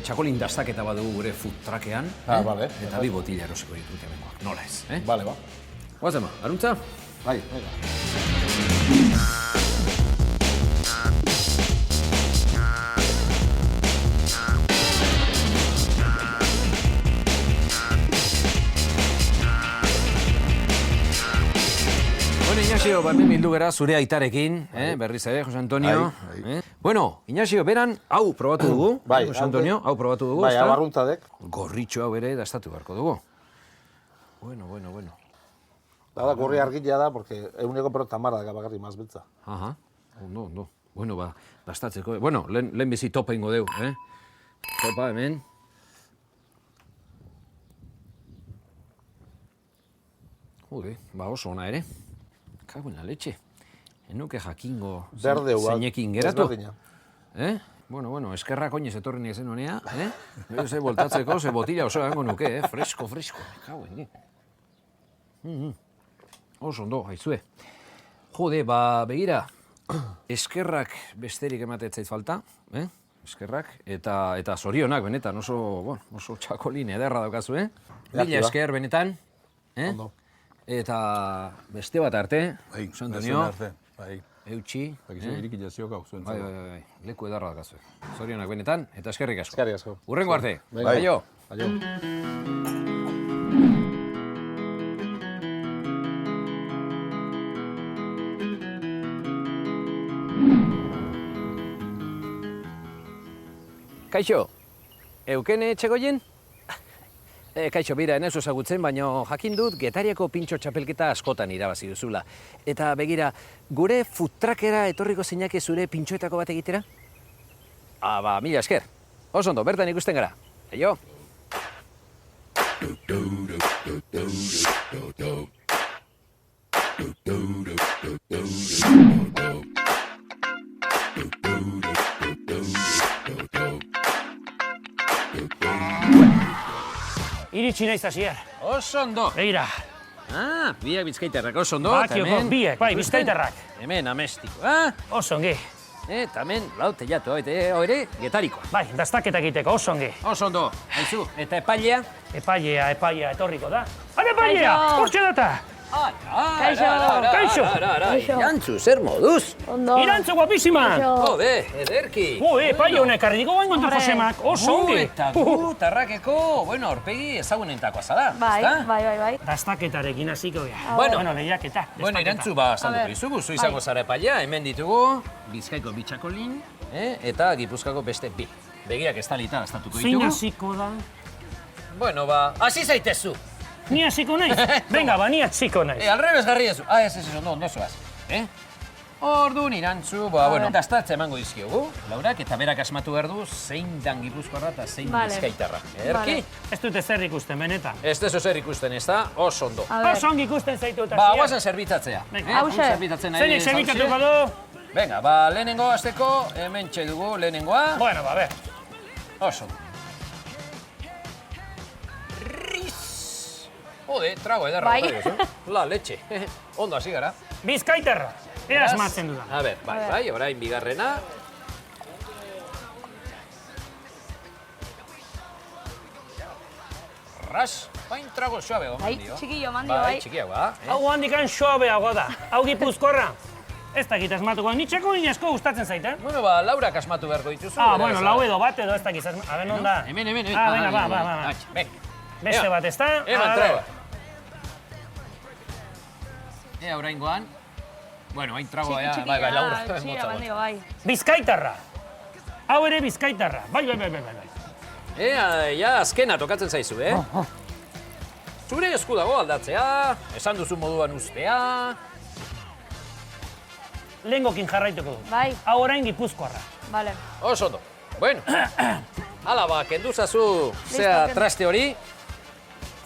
B: txakolin dastaketa badugu gure food truckean, eta 2 botila erosiko ditut hemengoak, nola ez,
J: Bale, ba.
B: Guazen ba, aruntza?
J: Bai,
B: Ignacio, hemen bildu gara zure aitarekin, berriz ere, Jose Antonio. Bueno, Ignacio, beran, hau probatu dugu, Jose Antonio, hau probatu dugu,
J: bai,
B: ezta?
J: abarruntadek.
B: Gorritxo hau ere dastatu beharko dugu. Bueno.
J: Da, gorri argitia da, porque eguneko pero tamara da bakarri mazbetza.
B: Aha, ondo. Bueno, dastatzeko. Bueno, lehen bizi topa ingo deu, Topa, hemen. Jude, oso ona ere. Kago en la leche. Enuke jakingo zeinekin geratu. Bueno, eskerrak oinez etorri nire zen honea, Ze voltatzeko, ze botila oso egango nuke, Fresko. Kago en Oso ondo, haizue. Jode, begira, eskerrak besterik ematetzait falta, Eskerrak, eta zorionak benetan, oso txakolin ederra daukazu, Mila esker benetan,
L: Ondo.
B: Eta beste bat arte, Jose Antonio, eutxi.
L: Irik jaziok hau zuen.
B: Bai, leku edarra daukazu. Zorionak benetan, eta eskerrik asko.
J: Eskerrik asko.
B: Hurrengo arte.
J: Aio.
B: Kaixo, eukene etxegoien? Kaixo, bira, enez ezagutzen, baina jakin dut Getariako pintxo txapelketa askotan irabazi duzula. Eta begira, gure futrakera etorriko zeinake zure pintxoetako bat egitera? Mila esker. Oso ondo, bertan ikusten gara. Aio.
A: Iritsi naiz hasier.
B: Oso ondo.
A: Begira.
B: Biak bizkaitarrak, oso ondo.
A: Bakioko, biek, bai, bizkaitarrak.
B: Hemen amestiko,
A: Oso ongi.
B: Eta hemen lau teiatu, ere Getarikoa.
A: Bai, dastaketa egiteko, oso ongi.
B: Oso ondo, haizu, eta epailea?
A: Epailea etorriko da. Epailea, hortxe data.
B: Kaixo! Irantzu, zer moduz?
A: Ondo. Irantzu, guapísima!
B: Jode, ederki!
A: Epaile honek arri digo baino enten Josemak, oso ongi!
B: Eta tarrakeko, aurpegi ezagunentakoa zara,
N: Bai.
A: Dastaketarekin hasiko gara.
B: Bueno,
A: lehiaketa.
B: Bueno, Irantzu, salduko izugu, zu izango zara epailea, hemen ditugu, Bizkaiko bitxakolin, eta Gipuzkoako beste bi. Begiak estalita gastatuko ditugu.
A: Zein hasiko da?
B: Bueno, hasi zaitezu!
A: Ni hasiko naiz? Venga, ni hasiko naiz.
B: Alrebez garri ezu. Ez, ondo zoaz. Orduan Irantzu, dastatze emango dizkiogu. Laurak, eta berak asmatu behar du zein dan Gipuzkoarra eta zein bizkaitarra. Ederki?
A: Ez dute zer ikusten, benetan.
B: Ez dezu zer ikusten, ez da? Oso ondo.
A: Oso ongi ikusten zaitu eta
B: guazen zerbitzatzea.
N: Hauxe.
A: Zeinek zerbitatuko du?
B: Venga, lehenengo azteko, hemen dugu lehenengoa.
A: Bueno, ber.
B: Oso ondo. Jode, trago edarra. La leche. Ondo hasi gara.
A: Bizkaitarra. Ea asmatzen dudan.
B: A ber, bai, orain bigarrena. Ras, bain trago suabeago mandio.
N: Txikillo mandio, bai.
B: Txikiagoa.
A: Hau handikan suabeago da. Hau Gipuzkoarra. Ez dakit asmatuko. Ni txeko asko gustatzen zait,
B: Bueno, Laurak asmatu beharko dituzu.
A: Bueno, lau edo bat edo ez dakit asmatu. A ber, non da?
B: Hemen.
A: Venga, ba. Beste bat, ez da?
B: Eman tragoa. Ea, oraingoan. Bueno, hain tragoa, bai, Laura.
N: Bai.
A: Bizkaitarra. Hau ere bizkaitarra. Bai.
B: Ea, azkena tokatzen zaizu, Zure esku dago aldatzea, esan duzu moduan ustea.
A: Lehengokin jarraituko du.
N: Bai.
A: Hau orain Gipuzkoarra.
N: Vale.
B: Oso ondo. Bueno, hala kendu zazu zea traste hori.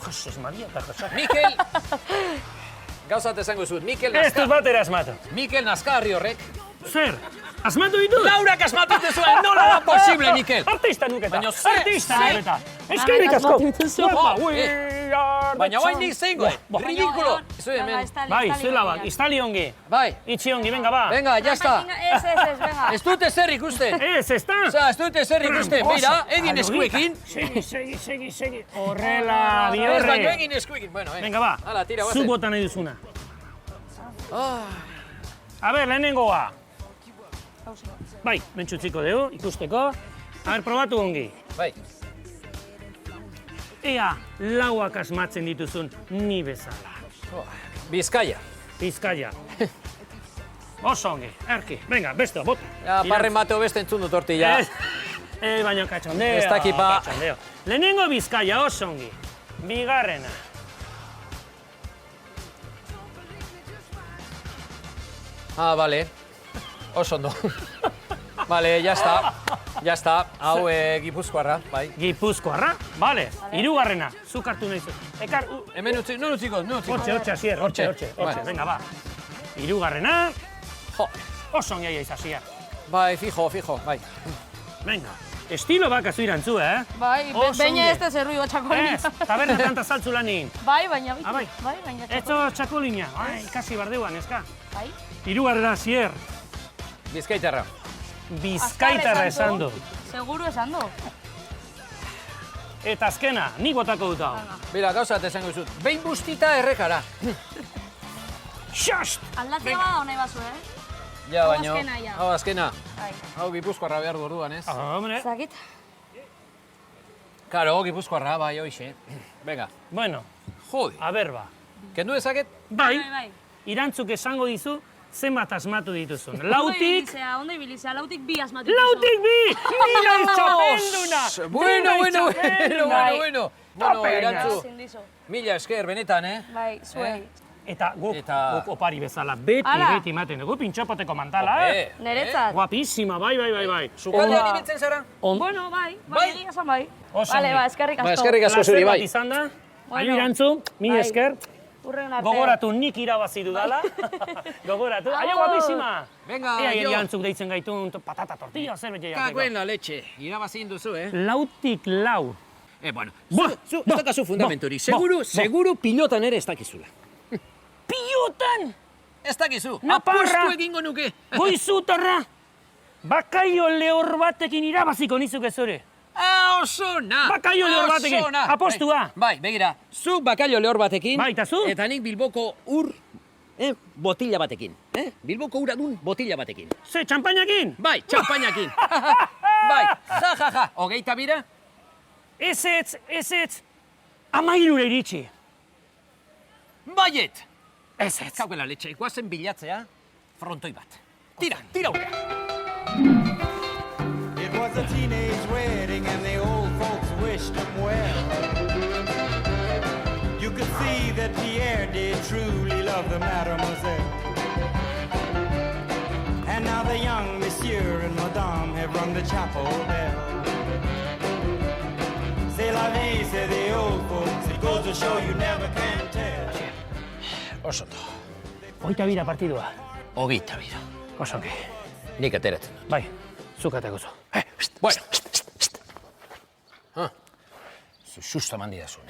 A: Jesus Maria eta Josak.
B: Mikel! Gauzat esango zut, Mikel Nazka.
A: Ez dut batera asmatu.
B: Mikel Nazkarri horrek.
A: Zer? Asmatu ditut?
B: Laurak asmatu zuen, nola da posible, Mikel?
A: Artista nuketa.
B: Baina zer?
A: Artista nuketa. Eskerrik asko.
B: Baina bain nik zeingo, ridikulo.
A: Bai, zuela bat, iztali ongi.
B: Bai.
A: Itxi ongi, venga, ba.
B: Venga, jazta.
N: Ez, venga.
B: Ez dute zer ikusten.
A: Ez da.
B: Ez dute zer ikusten, beira, egin eskuekin.
A: Segi. Horrela, biorre.
B: Ez baino egin eskuekin, bueno,
A: venga, ba.
B: Hala, tira,
A: zu bota nahi duzuna. A ber, lehenengoa. Bai, mentxutziko dugu, ikusteko. A ber, probatu ongi.
B: Bai.
A: Ea, lauak asmatzen dituzun ni bezala.
B: Bizkaia.
A: Bizkaia. Oso ongi, erki. Venga, beste, bota.
B: Ja, parren bateo beste entzun dut hortila.
A: Baina katxondeo.
B: Ez dakipa.
A: Katxondeo. Lehenengo Bizkaia, oso ongi. Bigarrena.
B: Ah, vale. Oso ondo. Vale, ya está. Hau Gipuzkoarra, bai.
A: Gipuzkoarra, vale. Hirugarrena, zuk hartu nahi zu. Ekar,
B: Hemen non utziko.
A: hortxe, Asier, hortxe.
B: Vale.
A: Venga, ba. Hirugarrena.
B: Jo.
A: Oso ongi aiz, Asier.
B: Bai, fijo, bai.
A: Venga. Estilo bakazu irantzu,
N: Bai,
A: Oso
N: behin
A: ongi.
N: ez da zerrui txakolina.
A: Ez, tabernetan ta saltzu lanin.
N: Bai, baina beti.
A: bai.
N: Bai, baina
A: Etzo txakolina, ikasi bardeuan, eska.
N: Bai.
A: Hirugarrena, Asier.
B: Bizkaitarra.
A: Bizkaitarra esan du.
N: Seguru esan du.
A: Eta azkena, nik botako dut hau.
B: Bira, gauza bat esango dizut. Behin bustita errekara.
A: Xost!
N: Aldatzea bada honai bazu,
B: Ja,
N: Hau
B: baino.
N: azkena, ja.
B: Hau azkena.
N: Bai.
B: Hau Gipuzkoarra behar du orduan, ez?
A: Hombre.
N: Zagit.
B: Karo, Gipuzkoarra, bai, hoixe. Venga.
A: Bueno,
B: Jodi.
A: a ber ba.
B: Kendu dezaket?
A: Bai,
N: Bai.
A: irantzuk esango dizu zenbat asmatu dituzun. Lautik,
N: Ondo ibilizea, lautik bi asmatu.
A: lautik bi! Mila izapenduna!
B: Bueno,
A: Tope,
B: irantzu.
N: Zindizo.
B: Mila esker, benetan,
N: Bai, zuei.
A: Eta guk opari bezala,
N: Hala.
A: beti ematen dugu pintxopoteko mantala,
N: Neretzat.
A: Guapísima, bai.
B: Sukaldean ibiltzen zara?
N: Bueno, bai, egia esan bai.
A: Oso
N: Vale,
A: ongi.
N: ba, eskerrik asko.
B: Ba, eskerrik asko zuri, bai.
A: Izan da,
N: Bueno.
A: irantzu, mila
N: Bai.
A: esker.
N: Urren arte.
A: Gogoratu nik irabazi dudala. Gogoratu. Aio, guapísima!
B: Venga,
A: Ea
B: jo.
A: irantzuk deitzen gaitun patata tortilla, zer bete
B: Kakuen la leche. Irabazin duzu,
A: Lautik lau.
B: Bueno,
A: Ba,
B: zu ez dakazu fundamenturik. Seguru pilotan ere ez dakizula.
A: Pilotan!
B: Ez dakizu.
A: Naparra!
B: Apustu egingo nuke.
A: Goizutarra! Bakaio lehor batekin irabaziko nizuke zure.
B: Oso na!
A: Bakaio lehor batekin. Apostua.
B: Bai, begira. Zu bakaio lehor batekin.
A: Bai, eta zu?
B: Eta nik Bilboko ur botila batekin. Bilboko uradun botila batekin.
A: Ze, txampainakin?
B: Bai, txampainakin. Bai, ja. Hogeita bira?
A: Ez. Amairure iritsi.
B: Baiet!
A: Ez.
B: Kaukela letxe, guazen bilatzea frontoi bat. Tira hurra!
G: It was a teenage wedding and the old folks wished him well. You could see that Pierre did truly love the mademoiselle. And now the young monsieur and madame have rung the chapel bell. C'est la vie, say the old folks. It goes to show you never can tell.
B: Oso ondo.
A: Hogeita bira partidua.
B: Hogeita bira.
A: Oso ongi.
B: Nik ateratzen.
A: Bai, zukateko zu.
B: Bueno. Zu susto eman didazun,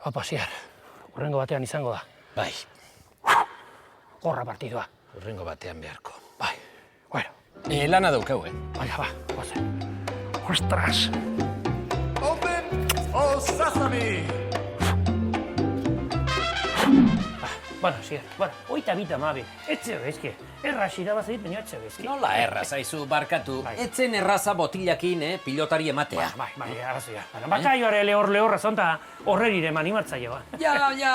A: Opa, Asier, urrengo batean izango da.
B: Bai,
A: Gorra partidua.
B: urrengo batean beharko.
A: Bai, bueno.
B: Lana daukau,
A: Baina, ba, guazen. Ostras!
G: Open, oh sesame!
A: Bueno, Asier, hogeita bita mabe. Etxe bezke. Erraz irabazit, baina etxe bezke.
B: Nola erraz, aizu, barkatu. Etzen erraza botilakin, pilotari ematea.
A: Bai, arrazoia. Bakaioare lehorra zonta horrerire manimartzaile ba.
B: Ja,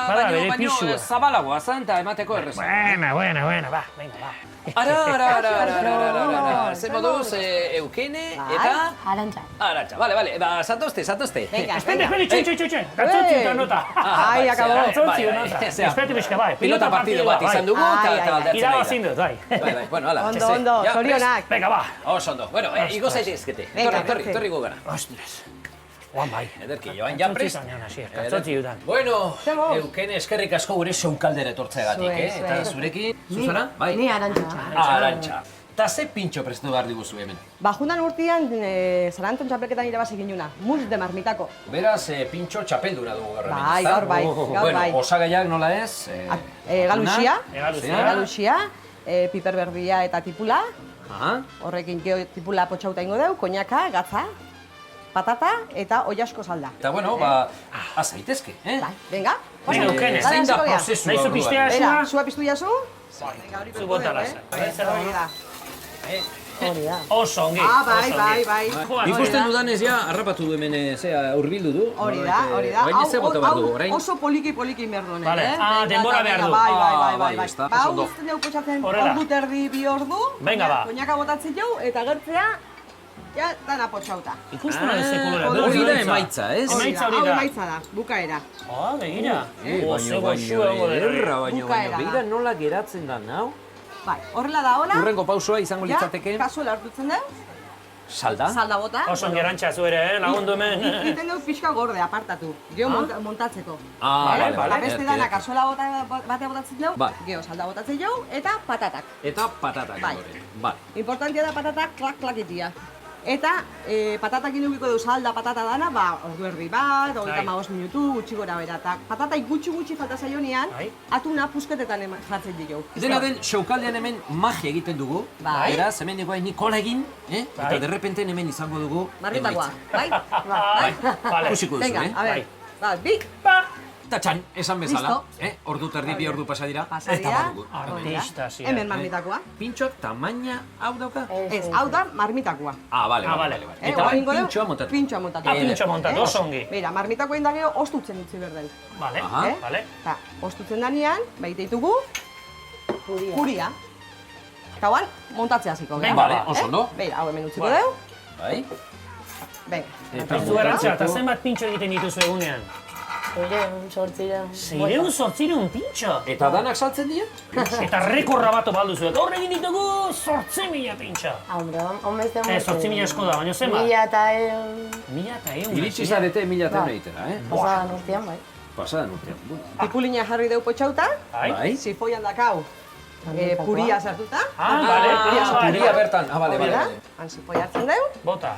A: Bada bere
B: baino
A: pisua.
B: zabalagoa zanta emateko erreza.
A: Buena, ba, venga, ba.
B: Ara. Zer moduz, Eukene eta...
N: Arantxa.
B: Arantxa, bale, ba, zatozte.
N: Venga,
A: Espera, txin. Gatzotzi eta nota.
K: Ai, akabo.
A: Gatzotzi eta nota. Espera, bizka, bai.
B: Pilota partido bat izan dugu eta aldatzen
A: Irabazin dut, bai.
B: Bai, bueno, hala.
K: Ondo, zorionak.
A: Venga, ba.
B: Oso ondo. Bueno, igo zaitezkete. Torri gugara.
A: Ostras. Juan bai.
B: Ederki, joan ja prest.
A: Gatzotzi dudan.
B: Bueno, Eukene eskerrik asko gure shoukaldera etortzeagatik, Eta zurekin, Susana? Bai.
N: Ni Arantxa.
B: Arantxa. Ta ze pintxo prestu behar diguzu hemen?
K: Ba, jundan urtean, San Anton txapelketan irabazi ginuna, mus de marmitako.
B: Beraz, pintxo txapeldura dugu gaur hemen,
K: Bai, gaur bai,
B: Bueno, osagaiak nola ez?
K: Galuxia, piper berdia eta tipula. Horrekin geho tipula potxauta ingo deu, koñaka, gatza, patata eta oiasko salda.
B: Eta bueno, ba, azaitezke,
K: Bai, venga.
A: Venga, Eukene.
B: Zein da prozesu
A: Nahizu
B: orduan?
A: pistea
K: Bera,
A: esua?
K: zua piztu jazu?
A: Zu bota lasa.
K: Hori da.
A: Oso ongi.
K: Bai.
B: Ikusten dudanez ja, harrapatu du hemen, urbildu du.
K: Hori da.
B: Orain ze bota behar du, orain?
K: Oso poliki behar du,
A: Vale. Denbora behar du.
K: Bai.
B: Está,
K: Ba,
B: ondo.
K: uzten dugu potxatzen
A: Horrela.
K: ordu terdi bi ordu.
A: Venga, ba.
K: Koñaka botatzen jau, eta gertzea, ja, dana potxauta.
A: Ikusten da sekulera.
B: Hori da emaitza, ez?
A: Emaitza
K: Hau
A: hori da.
K: emaitza da, bukaera.
A: Begira.
B: Baino,
K: Bukaera da.
B: begira nola geratzen da, nau?
K: Bai, horrela da hola.
B: Urrengo pausua izango litzateke.
K: Kasuela hartutzen dugu,
B: Salda?
K: salda bota.
A: Oso ongerantxa zu ere, lagundu hemen.
K: Iten dugu pixka gorde, apartatu. Geho montatzeko.
B: Vale.
K: Ba, beste dana kasuela batea botatzen dugu,
B: Bai.
K: geho salda botatzen dugu, eta patatak.
B: Eta patatak.
K: Bai.
B: Bai.
K: Importantia da patatak klak itia. Eta patatak indubiko du salda patata dana, ba, ordu erdi bat, 35 minutu, gutxi gora bera. Eta patatai gutxi falta zaionean, atuna pusketetan jartzen dugu.
B: Dena den, showkaldean hemen magia egiten dugu.
K: Bai.
B: Beraz, hemen egoa Nikola egin, eta derrepenten hemen izango dugu
K: Marmitakoa, bai?
B: Bai. Kusiko duzu,
K: Venga, a ver, ba, bi,
B: Eta txan, esan bezala,
K: Listo.
B: ordu terdi bi ordu pasadira,
K: Pasadira.
B: eta badugu.
A: Artista, sí.
K: hemen marmitakoa.
B: Pintxoak tamaina hau dauka?
K: Ez, hau da marmitakoa.
B: Bale.
K: Eta
B: Eta pintxoa montatu.
K: Pintxoa montatu.
A: Pintxo montatu, oso ongi.
K: Bera, marmitakoa indageo ostutzen utzi berdel.
A: Vale, vale.
K: Eta, ostutzen danean, baita ditugu, puria. Eta guan, montatzea hasiko gara.
B: Vale, oso ondo.
K: Bera, hau hemen utziko deu.
B: Bai.
K: Venga.
A: Zu Arantxa, eta zenbat pintxo egiten dituzu egunean? 600 pintxo?
B: Eta danak saltzen dira?
A: Eta rekorra bat balduzu. Gaur egin ditugu 8.000 pintxo.
N: Hombre,
A: 8.000 esko da, baina zenbat? 1.100.
B: Iritsi zarete 1.100 egitera,
N: Pasadan urtean, bai.
B: Pasadan urtean.
K: Tipulina jarri deu potxauta,
B: Bai.
K: sifoian dakau, puria sartuta.
A: Vale.
B: Puria bertan. Bale.
K: Han sifoia hartzen deu,
A: Bota.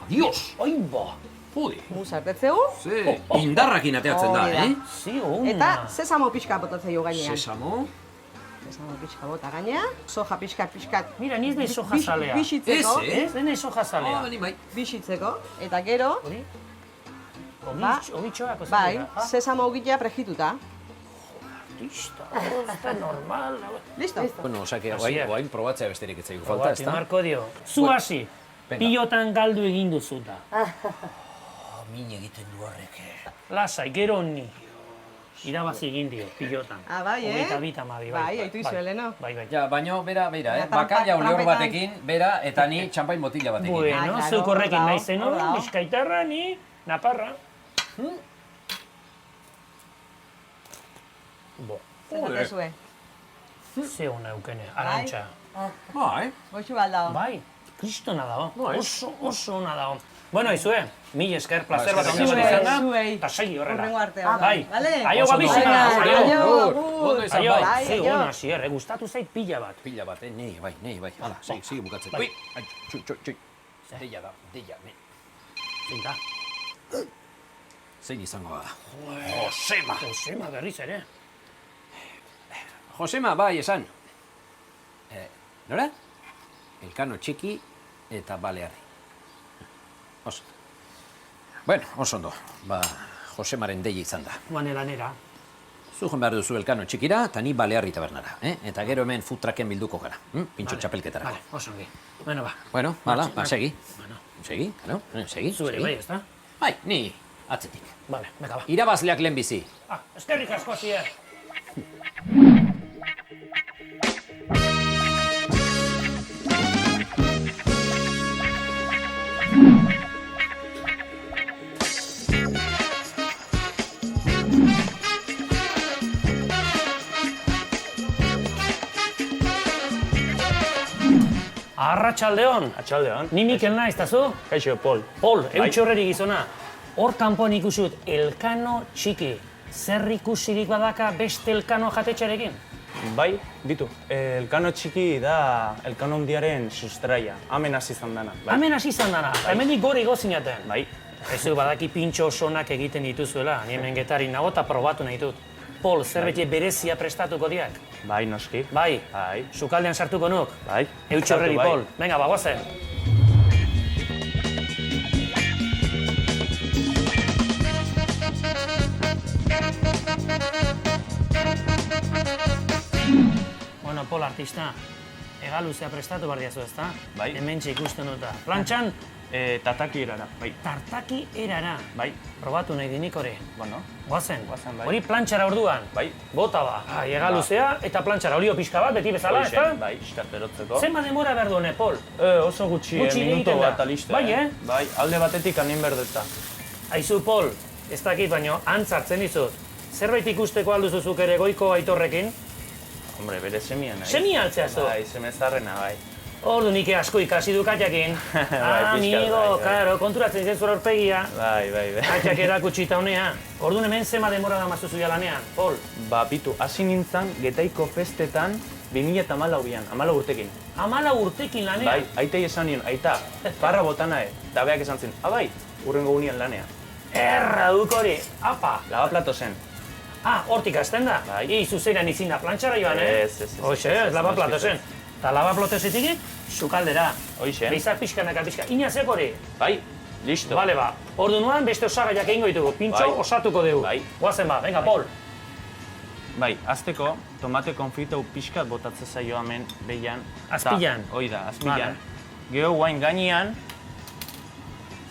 B: Adios!
A: Oiba.
B: Jode.
K: mus hartetzeu,
B: Ze, indarrakin ateatzen da,
K: Hori da.
A: Si, ona.
K: eta sesamo pixka botatzen jo gainean.
B: Sesamo.
K: Sesamo pixka bota gainean, soja pixkat.
A: Mira, niz nahi soja zalea.
K: Bixitzeko,
A: Ez nahi soja zalea.
B: Ni bai.
K: bixitzeko, eta gero,
A: Hori? Obitxoak oso
K: bai,
A: dira.
K: sesamo ogitea prejituta.
A: Artista, está normal.
K: Listo?
B: Bueno, osake,
A: Hasiak.
B: oain probatzea besterik ez zaigu falta, ez da?
A: Marko dio. Zu hasi. Pilotan galdu egin duzuta.
B: Min egiten du horrek.
A: Lasai, gero ni. Irabazi egin dio, pilotan.
K: Bai,
A: Hogeita bi tamabi,
K: Bai, haitu izu, Eleno.
A: Bai.
B: Ja, baino, bera,
K: Ja,
B: bakaila lehor
K: trampetan.
B: batekin, bera, eta ni txampain botila batekin.
A: Bueno,
K: claro,
A: zuk horrekin
K: hor
A: nahi
K: dago,
A: zen
K: hor dago.
A: Bizkaitarra, ni Naparra. Bo,
K: Zenatezue.
A: ze hona eukene, Arantxa.
B: Bai.
K: Goxu baldao.
A: Bai, kristona dago.
B: Bai.
A: Oso ona dago. Bueno, izue, mil esker, placer bat
B: eskerrik
A: handia
B: asko.
A: izan da.
K: Zuei.
A: Eta segi horrela.
K: Horrengo artean.
A: Bai.
K: Vale?
A: Aio,
B: Oso
A: gabizena.
B: ondo.
A: Aio.
K: Aio,
B: Ondo izan,
A: Aio,
B: bai.
A: ze
K: aio.
A: ona, zier, gustatu zait pila bat.
B: Pila bat, nei bai. Hala, segi bukatzen.
A: Bai.
B: Ui, txui. Deia da, me.
A: Zein da?
B: Zein izango da.
A: Josema berriz ere.
B: Josema, bai, esan. Nora? Elkano txiki eta balearri. Oso. Bueno, oso ondo. Ba, Josemaren deia izan da.
A: Guane lanera.
B: Zu joan behar duzu Elkano txikira, eta ni balearri tabernara. Eta gero hemen food trucken bilduko gara. Pintxo txapelketarako.
A: Vale, oso ongi. Bueno, ba.
B: Bueno, hala, ba, segi.
A: Bueno,
B: Segi, claro, segi.
A: zu ere,
B: segi.
A: bai, ez da?
B: Bai, ni atzetik.
A: Vale, beka ba.
B: Irabazleak lehen bizi.
A: Eskerrik asko zier. arratsaldeon.
M: Atxaldean.
A: Ni Mikel naiz, eta zu?
M: Kaixo, Pol.
A: Pol, eutxi horreri gizona. Hor kanpoan ikusut, Elkano txiki. Zer ikusirik badaka beste Elkano jatetxarekin?
M: Bai, ditu. Elkano txiki da Elkano hundiaren sustraia. Hemen hasi izan dana. Bai.
A: Hemen hasi izan dana, hemendik gore igozinaten.
M: Bai.
A: Ez badaki pintxo osonak egiten dituzuela, ni hemen getari nago eta probatu nahi dut. Pol, zerbait berezia prestatuko diak?
M: Bai, noski.
A: Bai.
M: Bai.
A: Sukaldean sartuko nuk?
M: Bai.
A: Eutxi horreri,
M: Bai.
A: Pol. Venga, bagoazen. Bueno, Pol, artista, hegaluzea prestatu behar diazu, ezta?
M: Bai.
A: Hementxe ikusten dut. Plantxan,
M: Tataki erara, bai.
A: tartaki erara.
M: Bai.
A: Probatu nahi dinik hori.
M: Bueno.
A: Goazen.
M: Goazen, bai.
A: Hori plantxara orduan.
M: Bai.
A: Bota ba. Hegaluzea eta plantxara. Olio pixka bat, beti bezala,
M: Hoxe,
A: ezta?
M: bai, iskat berotzeko.
A: Zenba denbora behar duen, Pol?
M: Oso gutxi,
A: Gutxi
M: minuto
A: egiten da.
M: bat aliste.
A: Bai,
M: Bai, alde batetik anin berdeta.
A: Aizu, Pol, ez dakit baino, antzartzen dizut. Zerbait ikusteko alduzuzuk ere goiko aitorrekin?
M: Hombre, bere semia nahi.
A: Semia altzea zu?
M: Bai, semezarrena, bai.
A: Ordu nik asko ikasi du Katjakin.
M: pixkat,
A: Amigo,
M: bai.
A: karo, konturatzen zen zure aurpegia.
M: Bai.
A: Katjak erakutsita honea. Orduan hemen zema denbora da mazuzu lanean, Pol.
M: Ba, bitu, hasi nintzen Getaiko festetan 2014an, 14 urtekin.
A: 14 urtekin lanean?
M: Bai, aitei esan nion, aita, parra botanae, da beak esan zen, bai, urrengo unian lanean.
A: Erra duk hori, apa.
M: Lavaplato zen.
A: Hortik hasten da?
M: Bai.
A: Zuzeran izin da plantxara joan,
M: Ez.
A: Hoxe, ez lavaplato zen. Eta lavaplatezetik, sukaldera.
M: Hoxe.
A: Beizak pixkanaka pixka. Inazek hori?
M: Bai, listo.
A: Bale ba, ordu nuan beste osagaiak egingo ditugu. Pintxo
M: Bai.
A: osatuko dugu.
M: Bai.
A: Goazen ba, venga, Pol.
M: Bai, azteko, tomate konfitau pixkat botatzen zaio hemen behian.
A: Azpilan?
M: Hoi da, azpilan. Gero guain gainean,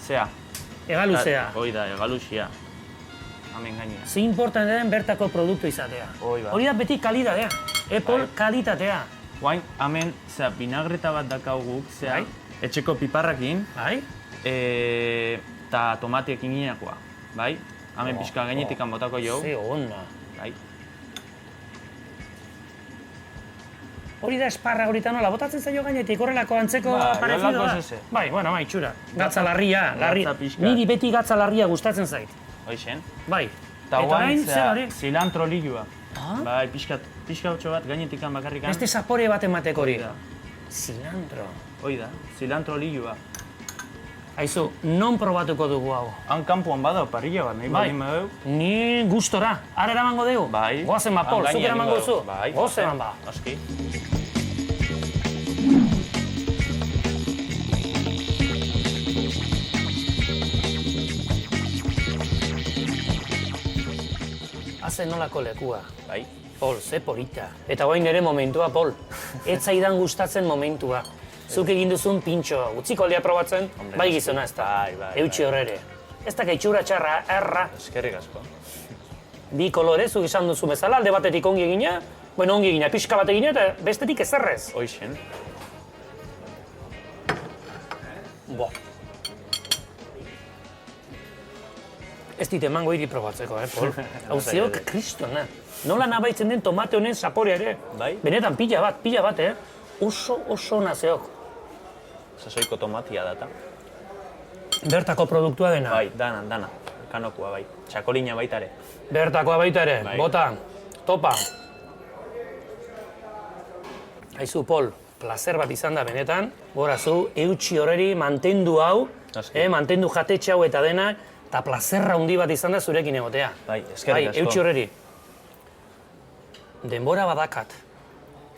M: zea.
A: Hegaluzea.
M: Hoi da, hegaluxia. Hemen gainean.
A: Ze importante den bertako produktu izatea. Hori da beti kalitatea. Pol, kalitatea.
M: Guain, hemen, zea, vinagreta bat dakauguk, zea, etxeko piparrakin, eta tomateekin gineakoa, bai? Hemen pixka gainetik botako jau.
A: Ze ona.
M: Bai.
A: Hori da esparra horita nola, botatzen zaio gainetik horrelako antzeko parezido da?
M: Horrelako zeze.
A: Bai, bueno, itxura. Gatza larria.
M: Gatza pixka.
A: Niri beti gatza larria gustatzen zait.
M: Hoixen.
A: Bai.
M: Eta guain,
A: zer hori?
M: cilantro lilua. Bai, pixka hotxo bat gainetik bakarrikan.
A: Beste zapore bat emateko hori. Cilantro.
M: Hoi da, cilantro lilua.
A: Aizu, non probatuko dugu hau?
M: Han kanpoan badau, parrilla bat, nahi baldin badau.
A: Ni gustora. Ara eramango dugu?
M: Bai.
A: Goazen ba, Pol, zuk eramango duzu?
M: Bai.
A: Goazen ba.
M: Noski.
A: Hazen nolako lekua.
M: Bai.
A: Pol, ze polita. Eta guain nire momentua, Pol. Ez zaidan gustatzen momentua. Zuk egin duzun pintxo, utziko aldea probatzen, bai gizona ez da.
M: Bai.
A: Eutxi horrere. Ez da gaitxura txarra, erra.
M: Eskerrik asko.
A: Bi kolore, zuk izan duzu bezala, alde batetik ongi egina, bueno, ongi egina, pixka bat egina, eta bestetik ezerrez.
M: Hoixen.
A: Bo. Ez dit emango hiri probatzeko, Pol? Hau ziok, kristona. Nola nabaitzen den tomate honen zaporea ere.
M: Bai.
A: Benetan, pila bat, Oso nazeok.
M: Sasoiko tomatia data.
A: Bertako produktua dena.
M: Bai, dana. Kanokua, bai. Txakolina baita ere.
A: Bertakoa baita ere,
M: Bai.
A: bota, topa. Aizu, Pol, placer bat izan da benetan. Gora zu, eutxi horreri mantendu hau, mantendu jatetxe hau eta denak, eta plazerra handi bat izan da zurekin egotea.
M: Bai, eskerrik asko.
A: Eutxi horreri. Denbora badakat.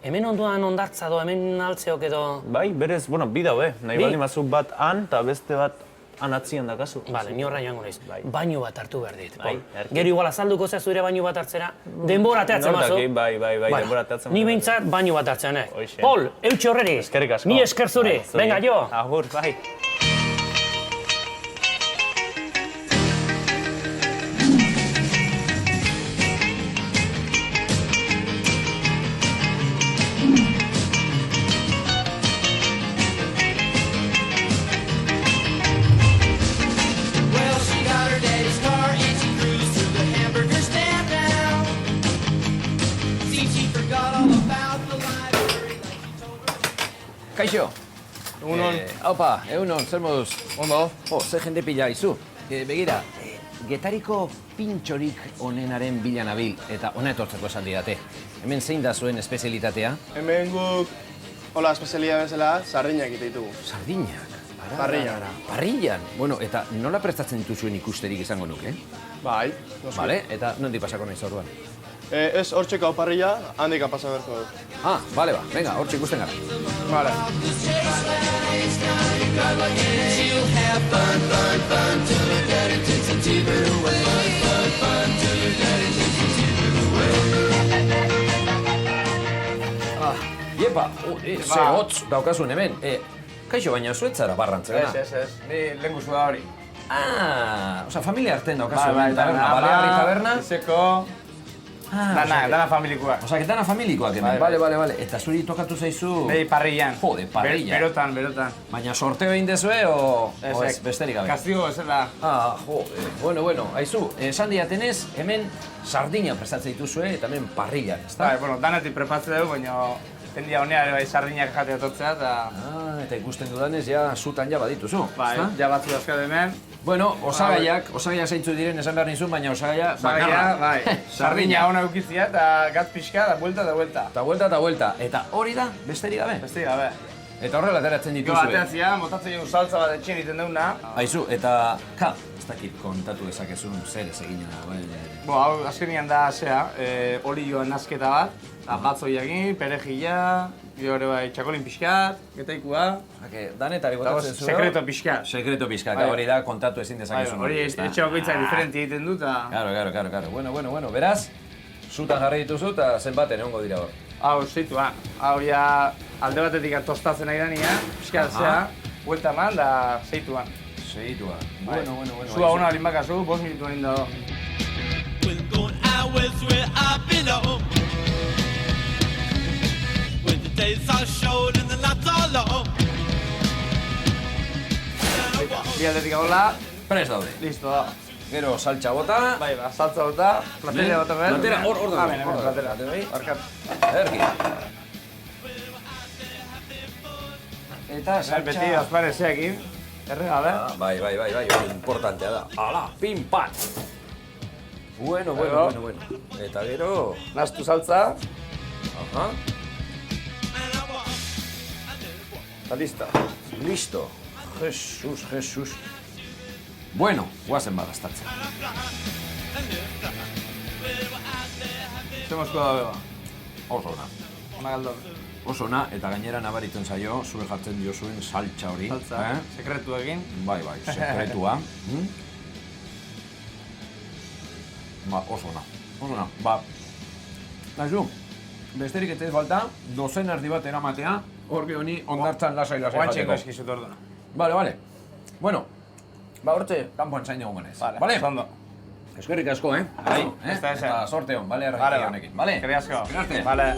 A: Hemen onduan ondartza do, hemen altzeok edo...
M: Bai, berez, bueno, bi daue. Nahi
A: Bi?
M: baldin bazu bat han, eta beste bat han atzian dakazu.
A: Bale, ni horra joango naiz. Bainu bat hartu behar dit,
M: Bai,
A: Pol. Gero igual azalduko zea zure bainu bat hartzera, denbora teatzen mazu.
M: Bai, denbora teatzen mazu.
A: Ni behintzat bainu bat hartzen,
M: Hoxe.
A: Pol, eutxi horreri.
M: Eskerrik asko.
A: Ni esker zuri.
M: Bai, zuri.
A: Venga, jo.
M: Agur, bai.
G: Well, she got her daddy's car and she cruised to the hamburger stand now. Seems she forgot all about the library like she told her.
B: Kaixo,
M: Egunon.
B: Haupa, egunon, zer moduz?
M: Ondo.
B: Jo, ze jende pila izu. Begira, Getariko pintxorik onenaren bila nabil, eta ona etortzeko esan didate. Hemen zein da zuen espezialitatea?
O: Hemen guk, hola, espezialia bezala, sardinak ite ditugu.
B: Sardinak?
O: Parrillan.
B: Parrillan? Bueno, eta nola prestatzen dituzuen ikusterik izango nuke?
O: Bai, noski.
B: Vale, eta nondi pasako naiz orduan?
O: Ez hortxeko parrilla, handika pasa berko dut.
B: Ah, bale ba, venga, hortxe ikusten gara.
O: Vale.
B: Iepa, ze hotz daukazun hemen. Kaixo, baina zuetzara barrantzera.
O: Ez. Ni lehen guzu da hori.
B: Osa, familia artean daukazun hemen taberna. Balearri taberna.
O: Izeko. Dana familikoak.
B: Osa, dana familikoak hemen. Bale. Eta zuri tokatu zaizu...
O: Nei parrillan.
B: Jode, parrillan.
O: Berotan.
B: Baina sorteo egin dezue o ez besterik gabe?
O: Kastigo bezala.
B: Jode. Bueno, aizu, esan diatenez, hemen sardina prestatzen dituzue eta hemen parrillan, ezta?
O: Bai, danetik prepatzen dugu, baina tendia honea bai sardinak jate atotzea eta...
B: Eta ikusten dudanez, ja, zutan ja badituzu.
O: Bai, ja batzu dauzkat hemen.
B: Bueno, osagaiak zeintzu diren esan behar nizun, baina osagaia bakarra.
O: Bai, sardina hona eukizia eta gatz pixka da buelta.
B: Eta buelta. Eta hori da, besterik gabe?
O: Besterik gabe.
B: Eta horrela ateratzen dituzue.
O: Ateratzea, motatzen dugu saltza bat etxen egiten duguna.
B: Aizu, eta, ez dakit kontatu dezakezun zer ez egin dagoen.
O: Hau, azkenian da, olioan nazketa bat, batzoiakin, perejila, gero bai txakolin pixkat, getaikua.
B: Danetari botatzen zuen. Sekreto pixkat, hori da kontatu ezin dezakezun.
O: Hori etxe bakoitzak diferenti egiten dut.
B: Claro. Bueno, beraz, zutan jarri dituzu eta zenbaten egongo dira hor.
O: Hau, zeituan. Hau ja alde batetik tostatzen nahi dania, pixkat zea, buelta eman da zeituan.
B: Bueno.
O: Zua hona balin bakazu, 5 minutu egin dago. Bi aldetik agola.
B: Prest daude.
O: Listo da.
B: Gero saltxa bota.
O: Bai, saltza bota. Plateria bota behar.
B: Platera, hor dago.
O: Hemen, platera. Barkat.
B: Erki. Eta saltxa...
O: Beti azpare zeakin. Erregale.
B: Bai, hori importantea da. Hala, pin, pat. Bueno. Eta gero...
O: Naztu saltza.
B: Aha.
O: Eta lista.
B: Listo. Jesus. Bueno, guazen badaztatzen.
O: Zemozko da beba.
B: Oso ona.
O: Ona galdor.
B: Oso ona, eta gainera nabaritzen zaio, zure jartzen dio zuen saltxa hori.
O: Saltza, sekretu egin.
B: Bai, sekretua. Oso ona. Naizu, besterik ez falta, dozen erdi bat eramatea, horki honi ondartzan lasai jateko.
O: Guantxeko eskizut orduna.
B: Vale. Bueno, hortxe, kanpoan zain dugu ganez.
O: Vale, zondo.
B: Eskerrik asko,
O: Bai, ez da
B: Eta sorte hon, bale, erraki honekin. Vale?
O: Eskerrik asko.
B: Arte.
O: Vale.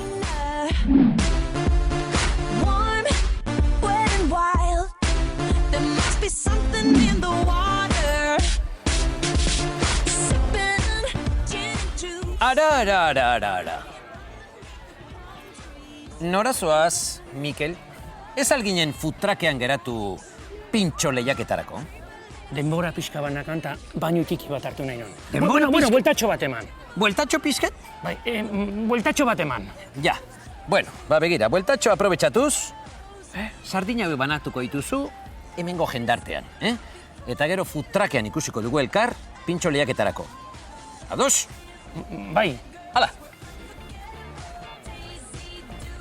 D: Warm, wet and wild. There must be something in the water. Sipping into...
B: Ara. Nora zoaz, Mikel? Ez alginen futrakean geratu pintxo lehiaketarako?
A: Denbora pixka banakan eta baino tiki bat hartu nahi non.
B: Denbora
A: Bueno, bueltatxo bat eman.
B: Bueltatxo pizket?
A: Bai, bueltatxo bat eman.
B: Ja. Bueno, begira, bueltatxo aprobetxatuz, sardina banatuko dituzu hemengo jendartean, Eta gero futrakean ikusiko dugu elkar pintxo lehiaketarako. Ados?
A: Bai.
B: Hala.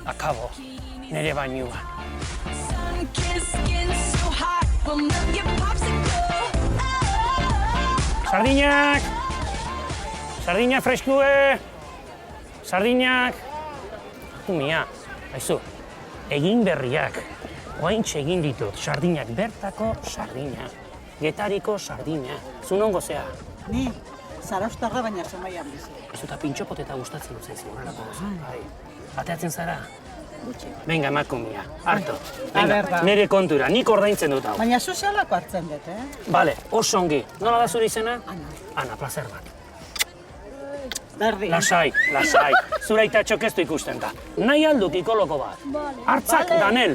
A: Akabo, nire bainua. Sardinak! Sardinak freskue! Sardinak! Umia, haizu, egin berriak. Oaintxe egin ditut, sardinak bertako sardina. Getariko sardina. Zu nongo zea?
P: Ni, zaraustarra baina zemaian bizi.
A: Ez eta pintxopoteta gustatzen dut zaizu, horrelako goza. Bai. Ateatzen zara? Venga, emakumia, hartu. Venga, nire kontura, nik ordaintzen dut hau.
P: Baina sozialako hartzen dut,
A: Bale, oso ongi. Nola da zure izena? Ana, placer bat.
P: Berdin.
A: Lasai. Zure aita txokeztu ikusten da. Nahi alduk ikoloko bat. Hartzak, Danel.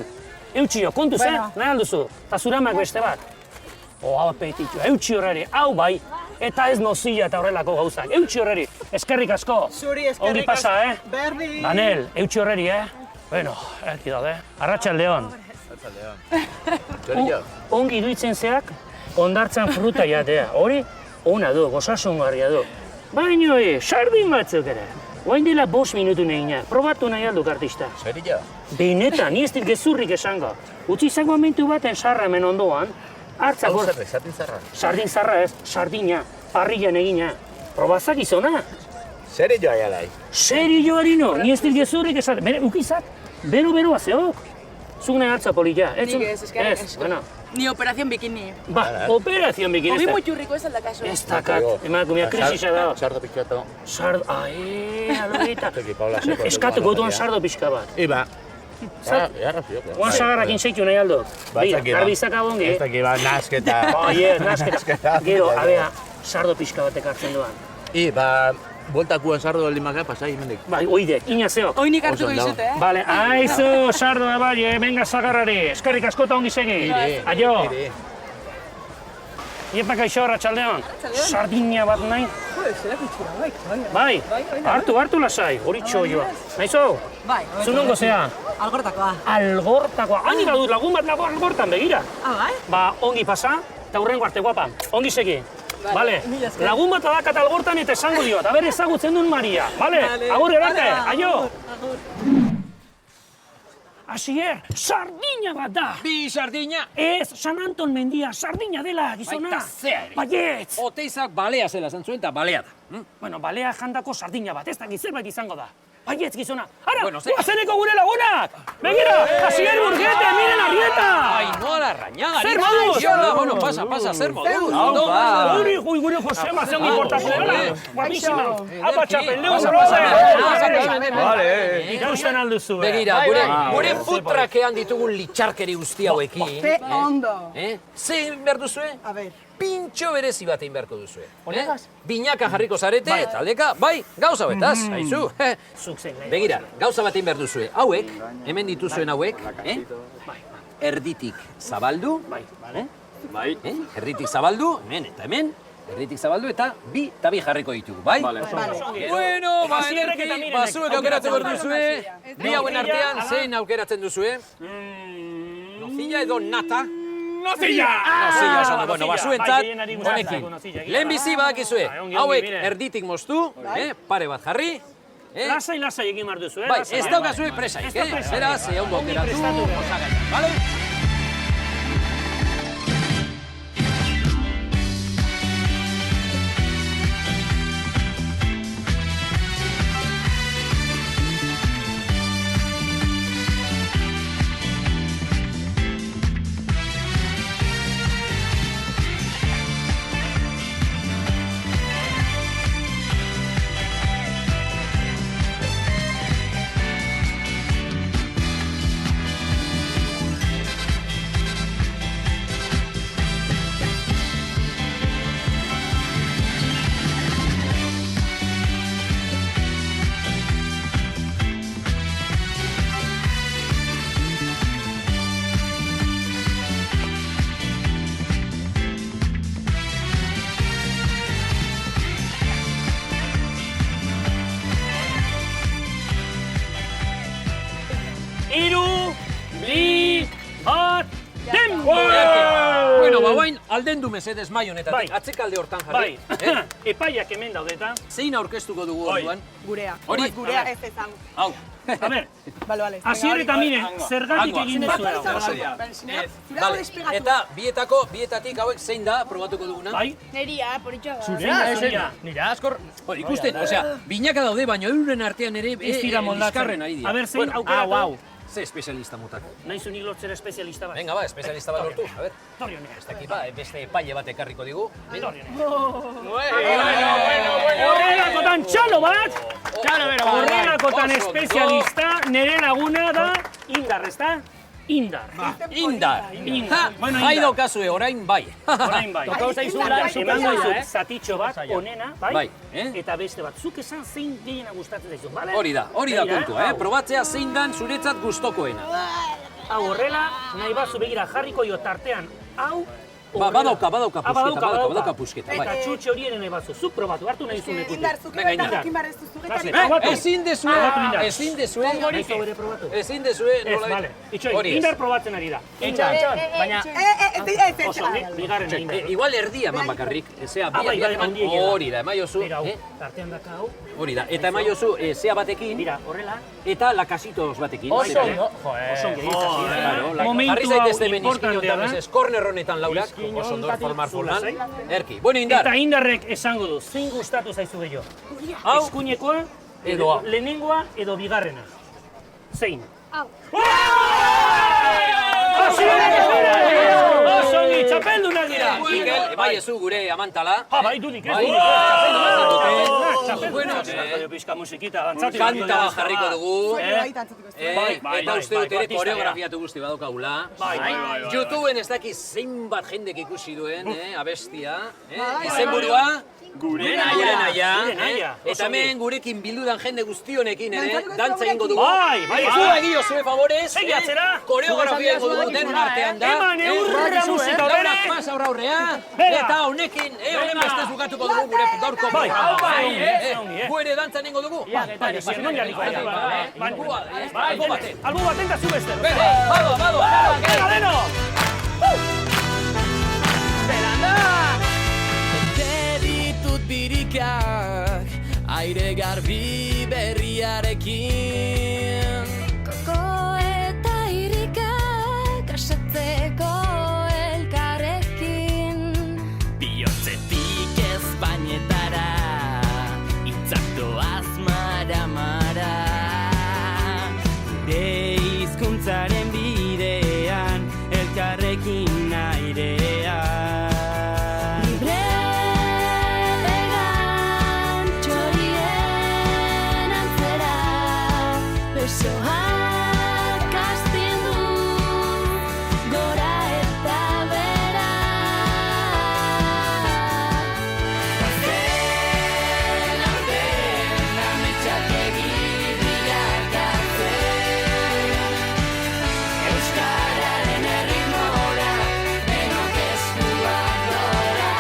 A: Eutxio, kontuz, nahi alduzu. Eta zuramak beste bat. Apetitxo, eutxi horreri, hau bai. Eta ez nozilla eta horrelako gauzak. Eutxi horreri, eskerrik asko.
P: Zuri eskerrik
A: Ongi pasa,
P: Berdin.
A: Danel, eutxi horreri, Bueno, erki daude. Arratsaldeon. Ongi duitzen zeak, ondartzan fruta jatea. Hori, ona du, gozasungarria du. Baina, sardin batzuk ere. Oain dela 5 minutu neginak. Probatu nahi alduk artista.
L: Zerilla?
A: Benetan, ni ez dit gezurrik esango. Utsi izango momentu baten sarra hemen ondoan, hartzak hor...
L: Sardin zarra?
A: Sardin zarra ez, sardina, parrillan egina. Probazak izona.
L: Zerillo aialai?
A: Zerillo harino, ni ez dit gezurrik esan. Bere, ukizat, bero zeok. Zuk nahi hartza polilla.
N: Nik ez, eskerrik asko.
A: Bueno.
N: Ni operación bikini.
A: Ba, operación bikini.
N: Obi mutxurriko ez aldakaso.
A: Ez dakat, emakumea krisisa da.
L: Sardo pixkato.
A: Sardo, alogita. Eskatuko duan sardo pixka bat.
L: Iba.
A: Oan sagarrakin zeitu nahi aldo. Beira, garbizak abongi.
L: Ez daki ba, nasketa.
A: Oie, nasketa. Gero, abea, sardo pixka batek hartzen duan.
L: Iba, bueltakuan sardo limaka pasai hemendik.
A: Bai, oidek, inazeok.
N: Oinik hartuko izute,
A: Vale, aizu, sardo da bai, venga sagarrari. Eskerrik asko eta ongi segi. Aio. Iepa kaixo, arratsaldeon. Sardina bat nahi? Bai, hartu lasai, hori txoioa. Naizo?
K: Bai.
A: Zu nongo zea?
K: Algortakoa.
A: Algortakoa. Hani badut lagun bat nago algortan, begira.
K: Bai?
A: Ba, ongi pasa, eta hurrengo arte guapa. Ongi segi. Vale, lagun bat adakat algortan eta esango dio, eta bere ezagutzen duen Maria. Vale, agur gerarte, aio! Asier, sardina bat da!
B: Bi sardina?
A: Ez, San Anton mendia, sardina dela, gizona!
B: Baita zeari!
A: Baietz!
B: Oteizak balea zela zantzuen eta balea da.
A: Bueno, balea jandako sardina bat, ez da zerbait izango da. Baietz, gizona! Ara,
B: Bueno,
A: guazeneko gure lagunak! Begira, Asier Burguete, miren Arrieta!
B: Ai, nola rañaga!
A: Zer moduz?
B: Bueno, pasa, zer moduz?
A: Gure Josema, zeon importatu dela! Guapísima! Apa, txapeldeu,
B: Vale.
A: Ikusten alduzu,
B: Begira, gure futrakean ditugun litxarkeri guzti hauekin.
K: Ondo.
B: Ze behar duzue?
K: A ber.
B: Pintxo berezi bat egin beharko duzue. Binaka jarriko zarete, taldeka, bai, gauza betaz, haizu. Begira, gauza bat egin behar duzue. Hauek, hemen dituzuen hauek, erditik zabaldu, erditik zabaldu, hemen eta hemen, erditik zabaldu eta bi jarriko ditugu, bai? Bueno, ederki, zuek aukeratzen behar duzue. Bi hauen artean, zein aukeratzen duzue? Nozilla edo nata?
A: Nozilla!
B: Nozilla, esan da, bueno, zuentzat, honekin. Lehen bizi badakizue, hauek erditik moztu, pare bat jarri.
A: Lasai egin behar duzu,
B: Bai, ez daukazue presaik, beraz, ondo aukeratu, osagaiak, bale? Bueno, bain, aldendu mesedez mai honetatik, atzekalde hortan jarri.
A: Epaiak hemen daudeta.
B: Zein aurkeztuko dugu orduan?
K: Gurea.
B: Hori?
K: Gurea ez ezan.
B: Hau.
A: A ber,
K: Vale.
A: Asier eta mire, zergatik egin duzu
B: Vale, eta bietatik hauek zein da probatuko duguna?
A: Bai?
N: Neria, poritxoa da.
A: Zurea,
B: nira askor. Ikusten, osea, binaka daude, baina euren artean ere
A: ez dira moldatzen.
B: liskarren ari dira.
A: A ber, zein aukeratu?
B: Ze espezialista motako.
A: Nahizu nik lortzera espezialista bat.
B: Venga, espezialista bat lortu, a ber.
A: Torrione.
B: Ez dakit ba, beste epaile bat ekarriko digu.
A: Horrelakotan txalo bat! Horrelakotan espezialista, nire laguna da Indar, ez da? Indar.
B: Bai daukazue, orain bai.
A: Orain bai. Emango izut zatitxo bat, onena, bai? Eta beste bat, zuk esan zein gehiena gustatzen zaizu, bale?
B: Hori da kontua, probatzea zein dan zuretzat gustokoena.
A: hau horrela, nahi bazu begira jarriko jo tartean, hau,
B: Badauka pusketa, bai.
A: Eta txutxe horien nahi bazu, zuk probatu, hartu nahi zuen ekutik.
N: Indar, zuke eta jakin barrez duzuketan.
B: Ezin dezue, nola...
A: Indar probatzen ari da. Indar, baina... Bigarren indar.
B: Igual erdia eman bakarrik, zea hori da, emaiozu.
A: Tartean daka hau.
B: Hori da, eta emaiozu zea batekin,
A: horrela.
B: eta lakasitos batekin.
A: Oso ondo.
B: Jarri zaitezte hemen izkin honetan, ez korner honetan laurak, oso ondo formar forman. Erki, bueno, indar.
A: Eta indarrek esango du, zein gustatu zaizu gehiago? Hau, eskuinekoa, edo lehenengoa, edo bigarrena. Zein?
D: Hau.
A: Oso ongi, txapeldunak dira!
B: Mikel, bai ezu gure amantala.
A: Bai, dudik, ez dudik. Pizka musikita, dantzatu.
B: Kanta jarriko dugu. Eta uste dut ere koreografiatu guzti badaukagula. YouTubeen ez dakiz zenbat jendek ikusi duen, abestia. Izenburua, Gure naia. Eta hemen gurekin bildudan jende guztionekin ere, dantza egingo dugu. Zu egio zue favorez, koreografia egingo dugu denon artean da.
A: Eman eurra musika bere.
B: Laurak pas aurrea, eta honekin, honen beste zukatuko dugu gure gaurko programa. Gu ere dantza egingo dugu?
A: Albo baten da zu beste.
B: Bado.
A: Deno!
G: Birikak aire garbi berriarekin
D: Koko eta irikak asetzeko elkarrekin
G: Bihotzetik ezpainetara itzakto azmara-mara Gure hizkuntzaren bidean elkarrekin airean
D: Besoak astindu gora eta bera Zen artean ametsak egiriakatzen Euskararen erritmora denok eskuak gora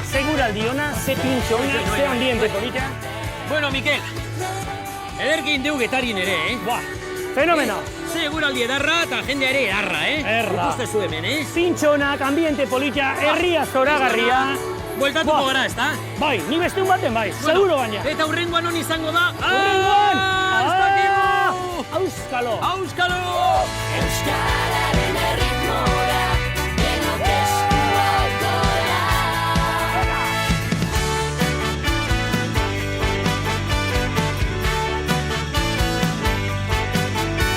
A: Seguraldi ona, ze pintxo ona, ze ambiente polita.
B: Bueno, Mikel, ederkin deu getarien ere,
A: Buah, fenomeno.
B: Seguraldi edarra eta jendea ere edarra,
A: Erra.
B: Ikustezu hemen,
A: Pintxo onak, ambiente polita, herria zoragarria.
B: Bueltatuko gara, ezta?
A: Bai, ni besteun baten bai, seguro baina.
B: Eta hurrengoan non izango da?
A: Hurrengoan!
B: Ez dakigu!
A: Auskalo!
B: Auskalo!
D: Euskararen erritmora